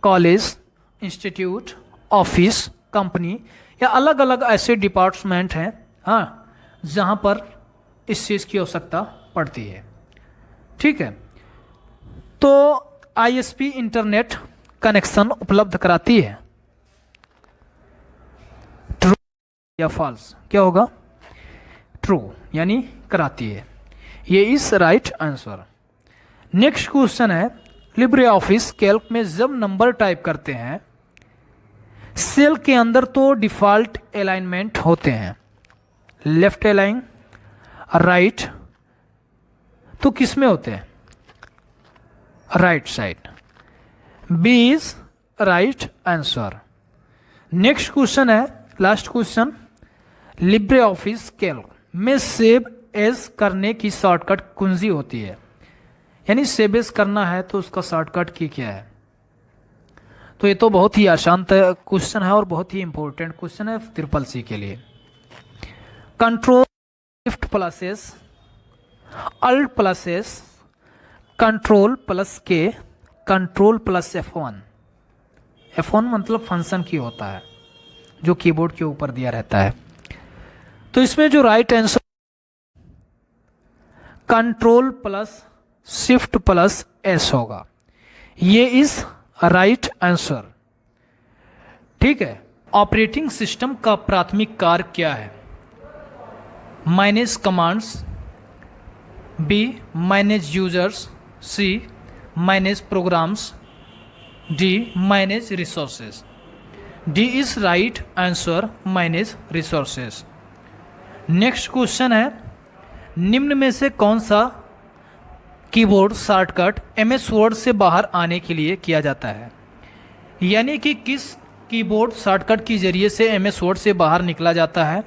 college, institute, office, company या अलग अलग ऐसे डिपार्टमेंट हैं, हाँ, जहां पर इस चीज की आवश्यकता पड़ती है। ठीक है। तो ISP इंटरनेट कनेक्शन उपलब्ध कराती है। ट्रू या फॉल्स? क्या होगा? ट्रू, यानी कराती है। ये is right answer. Next question है, लिब्रे ऑफिस कैल्क में जब नंबर टाइप करते हैं, सेल के अंदर तो डिफॉल्ट अलाइनमेंट होते हैं, लेफ्ट अलाइन, राइट, तो किस में होते हैं? Right side. B is right answer. Next question है, लास्ट क्वेश्चन, लिब्रे ऑफिस कैल्क में सेव एज करने की शॉर्टकट कुंजी होती है, यानी सेव एज करना है तो उसका शॉर्टकट की क्या है। तो ये तो बहुत ही आसान क्वेश्चन है और बहुत ही इंपॉर्टेंट क्वेश्चन है ट्रिपल सी के लिए। Control shift plus S, alt plus S, control plus K, control plus F1। F1 मतलब फंक्शन की होता है जो कीबोर्ड के ऊपर दिया रहता है। तो इसमें जो right answer control plus shift plus S होगा, ये इज राइट आंसर। ठीक है। ऑपरेटिंग सिस्टम का प्राथमिक कार्य क्या है? Manage commands, B manage users, C manage programs, D manage resources. D is right answer, manage resources. Next question है, निम्न में से कौन सा कीबोर्ड शॉर्टकट एमएस वर्ड से बाहर आने के लिए किया जाता है? यानी कि किस कीबोर्ड शॉर्टकट के जरिए से एमएस वर्ड से बाहर निकला जाता है?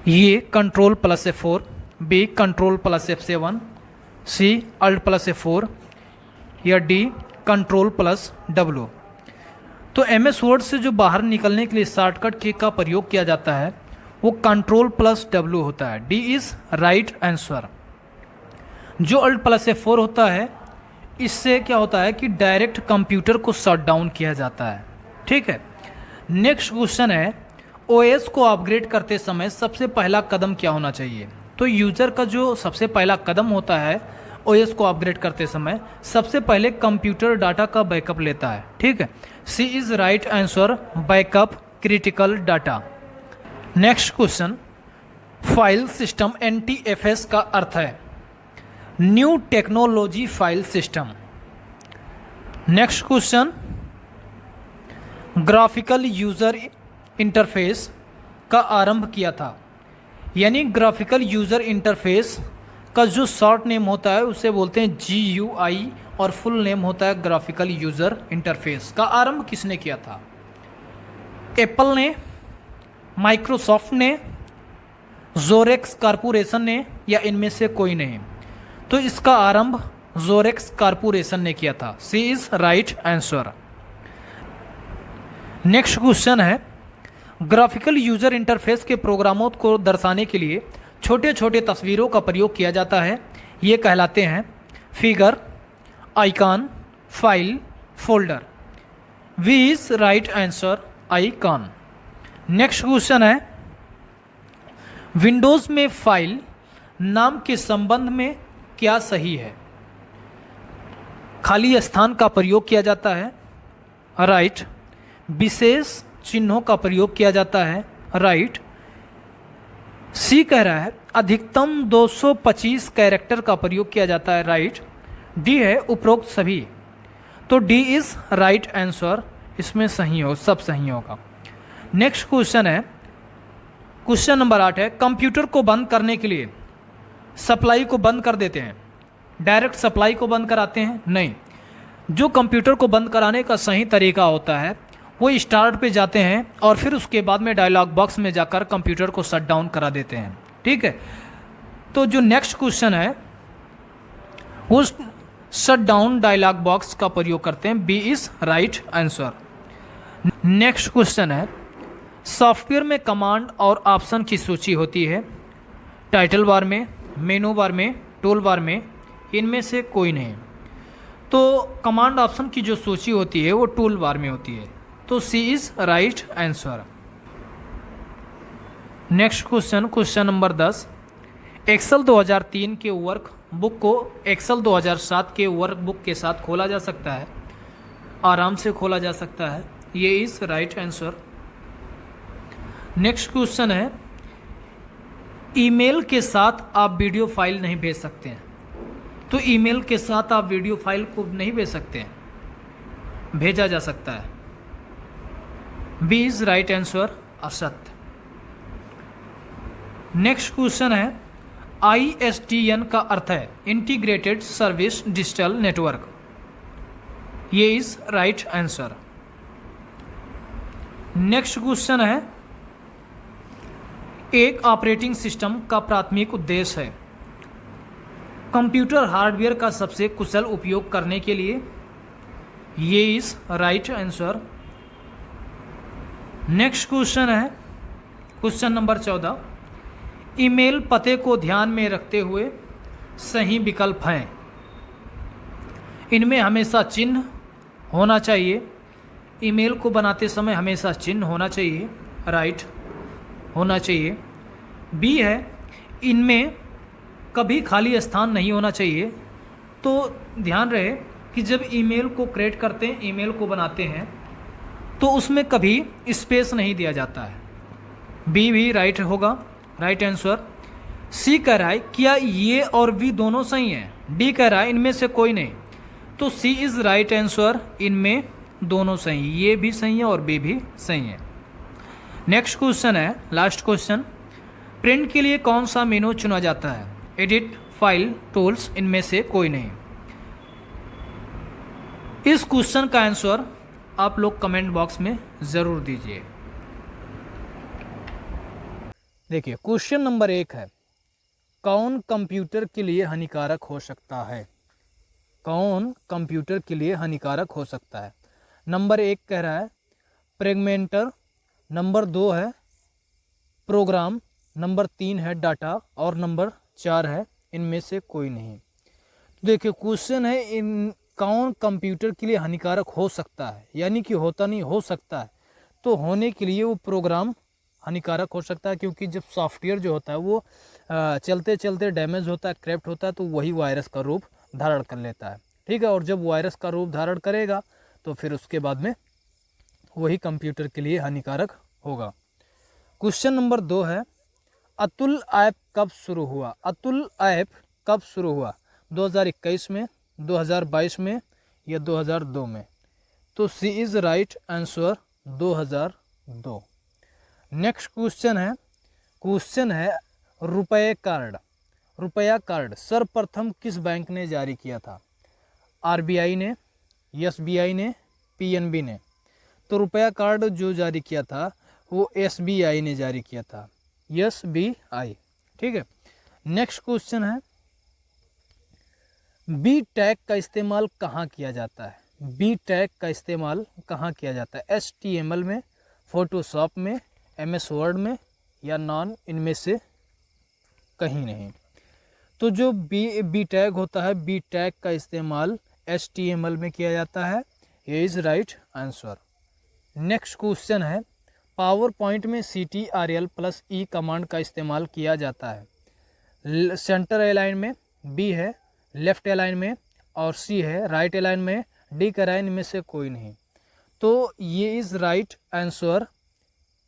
A control plus F4, B control plus F7, C alt plus F4 या डी कंट्रोल प्लस W। तो एमएस वर्ड से जो बाहर निकलने के लिए शॉर्टकट की का प्रयोग किया जाता है वो कंट्रोल प्लस W होता है। D is right answer. जो अल्ट प्लस F4 होता है, इससे क्या होता है कि डायरेक्ट कंप्यूटर को शट डाउन किया जाता है। ठीक है। नेक्स्ट क्वेश्चन है, ओएस को अपग्रेड करते समय सबसे पहला कदम क्या होना चाहिए? तो यूजर का जो सबसे पहला कदम होता है ओएस को अपग्रेड करते समय, सबसे पहले कंप्यूटर डाटा का बैकअप लेता है। ठीक है। C is right answer, backup critical data. Next question, file system NTFS का अर्थ है new technology file system. Next question, graphical user interface का आरंभ किया था, यानी ग्राफिकल यूजर इंटरफेस का जो शॉर्ट नेम होता है उसे बोलते हैं GUI और फुल नेम होता है ग्राफिकल यूजर इंटरफेस। का आरंभ किसने किया था? एप्पल ने, माइक्रोसॉफ्ट ने, जोरेक्स कारपोरेशन ने, या इनमें से कोई नहीं? तो इसका आरंभ जोरेक्स कारपोरेशन ने किया था। C is right answer. Next question है, ग्राफिकल यूजर इंटरफेस के प्रोग्रामों को दर्शाने के लिए छोटे छोटे तस्वीरों का प्रयोग किया जाता है। ये कहलाते हैं figure, icon, file, folder. B is right answer, icon. Next question है, विंडोज में फाइल नाम के संबंध में क्या सही है? खाली स्थान का प्रयोग किया जाता है, राइट। विशेष चिन्हों का प्रयोग किया जाता है, राइट। सी कह रहा है अधिकतम 225 कैरेक्टर का प्रयोग किया जाता है, राइट। डी है उपरोक्त सभी। तो डी इज राइट आंसर, इसमें सही हो, सब सही होगा। नेक्स्ट क्वेश्चन है, क्वेश्चन नंबर 8 है, कंप्यूटर को बंद करने के लिए सप्लाई को बंद कर देते हैं, डायरेक्ट सप्लाई को बंद कराते हैं? नहीं। जो कंप्यूटर को बंद कराने का सही तरीका होता है वो स्टार्ट पे जाते हैं और फिर उसके बाद में डायलॉग बॉक्स में जाकर कंप्यूटर को शट डाउन करा देते हैं। ठीक है। तो जो नेक्स्ट क्वेश्चन है वो शट डाउन डायलॉग बॉक्स का प्रयोग करते हैं। B is right answer. Next question है, सॉफ्टवेयर में कमांड और ऑप्शन की सूची होती है, टाइटल बार में, मेनू बार में, टूल बार में, इनमें से कोई नहीं। तो कमांड ऑप्शन की जो सूची होती है वो टूल बार में होती है। तो C is right answer. Next question, question number 10, Excel 2003 के वर्क बुक को एक्सेल 2007 के वर्क बुक के साथ खोला जा सकता है, आराम से खोला जा सकता है। ये is right answer. Next question है, ईमेल के साथ आप वीडियो फाइल नहीं भेज सकते हैं। तो ईमेल के साथ आप वीडियो फाइल को नहीं भेज सकते हैं, भेजा जा सकता है। बी इज राइट आंसर, असत्य। नेक्स्ट क्वेश्चन है, ISDN का अर्थ है इंटीग्रेटेड सर्विस डिजिटल नेटवर्क। ये is right answer. Next question है, एक ऑपरेटिंग सिस्टम का प्राथमिक उद्देश्य है कंप्यूटर हार्डवेयर का सबसे कुशल उपयोग करने के लिए। ये is right answer. Next question है क्वेश्चन नंबर 14। ईमेल पते को ध्यान में रखते हुए सही विकल्प हैं। इनमें हमेशा चिन्ह होना चाहिए। ईमेल को बनाते समय हमेशा चिन्ह होना चाहिए, राइट होना चाहिए। बी है इनमें कभी खाली स्थान नहीं होना चाहिए। तो ध्यान रहे कि जब ईमेल को क्रिएट करते हैं, ईमेल को बनाते हैं, तो उसमें कभी स्पेस नहीं दिया जाता है। बी भी राइट होगा, राइट आंसर। सी कह रहा है क्या ये और बी दोनों सही हैं। डी कह रहा है इनमें से कोई नहीं। तो सी इज राइट आंसर, इनमें दोनों सही, ये भी सही है और बी भी सही है। नेक्स्ट क्वेश्चन है लास्ट क्वेश्चन। प्रिंट के लिए कौन सा मेनू चुना जाता है। एडिट, फाइल, टूल्स, इनमें से कोई नहीं। इस क्वेश्चन का आंसर आप लोग कमेंट बॉक्स में जरूर दीजिए। देखिए क्वेश्चन नंबर 1 है कौन कंप्यूटर के लिए हानिकारक हो सकता है। कौन कंप्यूटर के लिए हानिकारक हो सकता है। नंबर 1 कह रहा है फ्रेगमेंटर, नंबर 2 है प्रोग्राम, नंबर 3 है डाटा और नंबर 4 है इनमें से कोई नहीं। देखिए क्वेश्चन है इन कौन कंप्यूटर के लिए हानिकारक हो सकता है, यानी कि होता नहीं, हो सकता है। तो होने के लिए वो प्रोग्राम हानिकारक हो सकता है, क्योंकि जब सॉफ्टवेयर जो होता है वो चलते चलते डैमेज होता है, क्रैप्ट होता है, तो वही वायरस का रूप धारण कर लेता है। ठीक है, और जब वायरस का रूप धारण करेगा तो फिर उसके बाद में वही कंप्यूटर के लिए हानिकारक होगा। क्वेश्चन नंबर 2 है अतुल ऐप कब शुरू हुआ। अतुल ऐप कब शुरू हुआ, 2021 में, 2022 में या 2002 में। तो C is right answer, 2002। Next question है रुपये कार्ड। रुपया कार्ड सर्वप्रथम किस बैंक ने जारी किया था। आरबीआई ने, एसबीआई ने, पीएनबी ने। तो रुपया कार्ड जो जारी किया था वो एसबीआई ने जारी किया था, एसबीआई। ठीक है। नेक्स्ट क्वेश्चन है बी टैग का इस्तेमाल कहाँ किया जाता है। बी टैग का इस्तेमाल कहाँ किया जाता है। HTML में, फोटोशॉप में, MS वर्ड में या नॉन, इनमें से कहीं नहीं। तो जो बी टैग होता है, बी टैग का इस्तेमाल HTML में किया जाता है, ये is right answer. Next question है पावर पॉइंट में CTRL+E कमांड का इस्तेमाल किया जाता है। सेंटर अलाइन में, बी है लेफ्ट अलाइन में और सी है राइट अलाइन में, डी का अलाइन में से कोई नहीं। तो ये is right answer,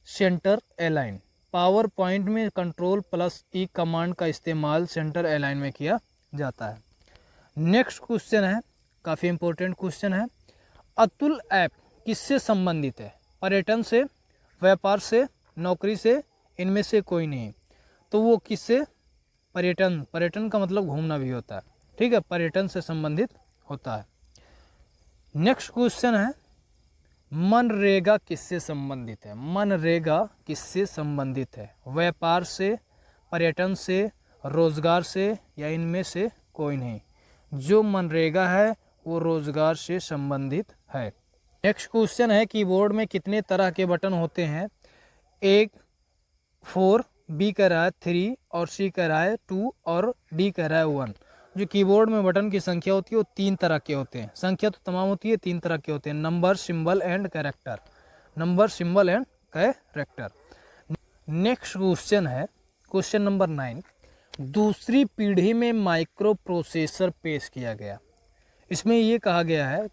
centre align. Power point में Ctrl+E कमांड का इस्तेमाल सेंटर अलाइन में किया जाता है। नेक्स्ट क्वेश्चन है काफ़ी इंपॉर्टेंट क्वेश्चन है अतुल ऐप किससे संबंधित है। पर्यटन से, व्यापार से, नौकरी से, इनमें से कोई नहीं। तो वो किससे, पर्यटन, पर्यटन का मतलब घूमना भी होता है। ठीक है, पर्यटन से संबंधित होता है। नेक्स्ट क्वेश्चन है मनरेगा किससे संबंधित है। मनरेगा किससे संबंधित है। व्यापार से, पर्यटन से, रोजगार से या इनमें से कोई नहीं। जो मनरेगा है वो रोजगार से संबंधित है। नेक्स्ट क्वेश्चन है कीबोर्ड में कितने तरह के बटन होते हैं। ए 4, बी कह रहा है 3 और सी कह रहा है 2 और डी कह रहा है 1। जो कीबोर्ड में बटन की संख्या होती है वो 3 तरह के होते हैं। संख्या तो तमाम होती है, 3 तरह के होते हैं, number, symbol and character. Number, symbol and character. Next question है क्वेश्चन नंबर 9। दूसरी पीढ़ी में माइक्रो प्रोसेसर पेश किया गया। इसमें ये कहा गया है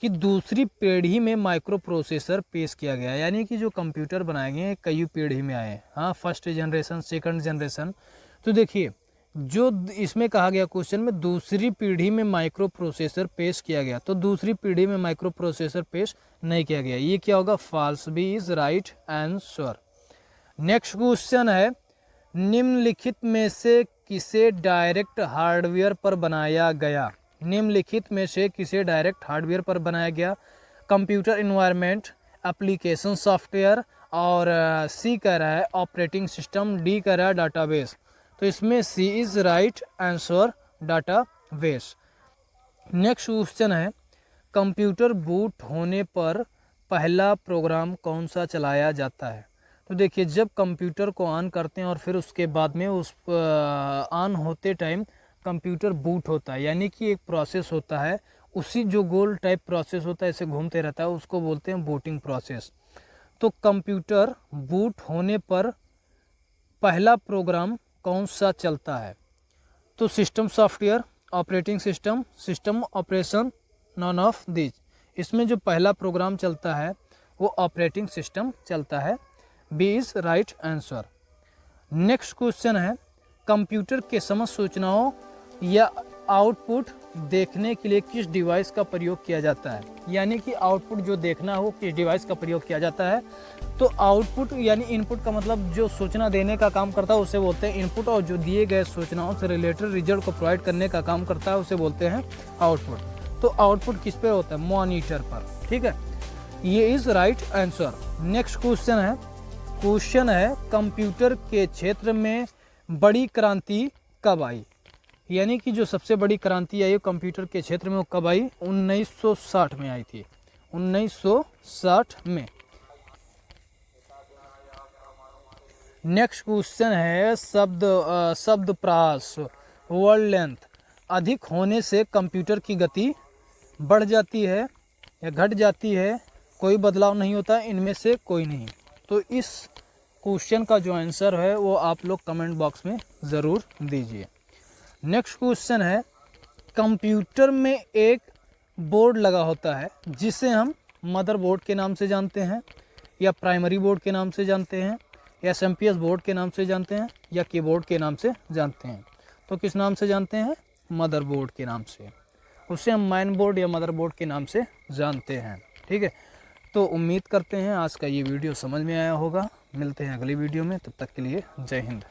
कि दूसरी पीढ़ी में माइक्रो प्रोसेसर पेश किया गया, यानी कि जो कंप्यूटर बनाए गए हैं कई पीढ़ी में आए हैं। हाँ, फर्स्ट जनरेशन, सेकंड जनरेशन। तो देखिए जो इसमें कहा गया क्वेश्चन में दूसरी पीढ़ी में माइक्रो प्रोसेसर पेश किया गया, तो दूसरी पीढ़ी में माइक्रो प्रोसेसर पेश नहीं किया गया। ये क्या होगा, false. B is right answer. Next question है निम्नलिखित में से किसे डायरेक्ट हार्डवेयर पर बनाया गया। निम्नलिखित में से किसे डायरेक्ट हार्डवेयर पर बनाया गया। कंप्यूटर इन्वायरमेंट, एप्लीकेशन सॉफ्टवेयर और सी कह रहा है ऑपरेटिंग सिस्टम, डी कह रहा है डाटाबेस। तो इसमें C is right answer, database. Next question है कंप्यूटर बूट होने पर पहला प्रोग्राम कौन सा चलाया जाता है। तो देखिए जब कंप्यूटर को ऑन करते हैं और फिर उसके बाद में उस ऑन होते टाइम कंप्यूटर बूट होता है, यानी कि एक प्रोसेस होता है, उसी जो गोल टाइप प्रोसेस होता है ऐसे घूमते रहता है, उसको बोलते हैं बूटिंग प्रोसेस। तो कंप्यूटर बूट होने पर पहला प्रोग्राम कौन सा चलता है। तो system software, operating system, system operation, non of this. इसमें जो पहला प्रोग्राम चलता है वो ऑपरेटिंग सिस्टम चलता है, B is right answer. Next question है कंप्यूटर के समस्त सूचनाओं या आउटपुट देखने के लिए किस डिवाइस का प्रयोग किया जाता है, यानी कि आउटपुट जो देखना हो किस डिवाइस का प्रयोग किया जाता है। तो आउटपुट यानी इनपुट का मतलब जो सूचना देने का काम करता है उसे बोलते हैं इनपुट, और जो दिए गए सूचनाओं से रिलेटेड रिजल्ट को प्रोवाइड करने का काम करता है उसे बोलते हैं आउटपुट। तो आउटपुट किस पे होता है, मॉनिटर पर, ठीक है, ये is right answer. Next question है कंप्यूटर के क्षेत्र में बड़ी क्रांति कब आई, यानी कि जो सबसे बड़ी क्रांति आई कंप्यूटर के क्षेत्र में वो कब आई, 1960 में आई थी, 1960 में। नेक्स्ट क्वेश्चन है शब्दप्रास, वर्ड लेंथ अधिक होने से कंप्यूटर की गति बढ़ जाती है या घट जाती है, कोई बदलाव नहीं होता, इनमें से कोई नहीं। तो इस क्वेश्चन का जो आंसर है वो आप लोग कमेंट बॉक्स में ज़रूर दीजिए। नेक्स्ट क्वेश्चन है कंप्यूटर में एक बोर्ड लगा होता है जिसे हम मदरबोर्ड के नाम से जानते हैं, या प्राइमरी बोर्ड के नाम से जानते हैं, या एसएमपीएस बोर्ड के नाम से जानते हैं, या कीबोर्ड के नाम से जानते हैं। तो किस नाम से जानते हैं, मदरबोर्ड के नाम से, उसे हम मेन बोर्ड या मदरबोर्ड के नाम से जानते हैं, ठीक है। तो उम्मीद करते हैं आज का ये वीडियो समझ में आया होगा। मिलते हैं अगली वीडियो में, तब तक के लिए जय हिंद।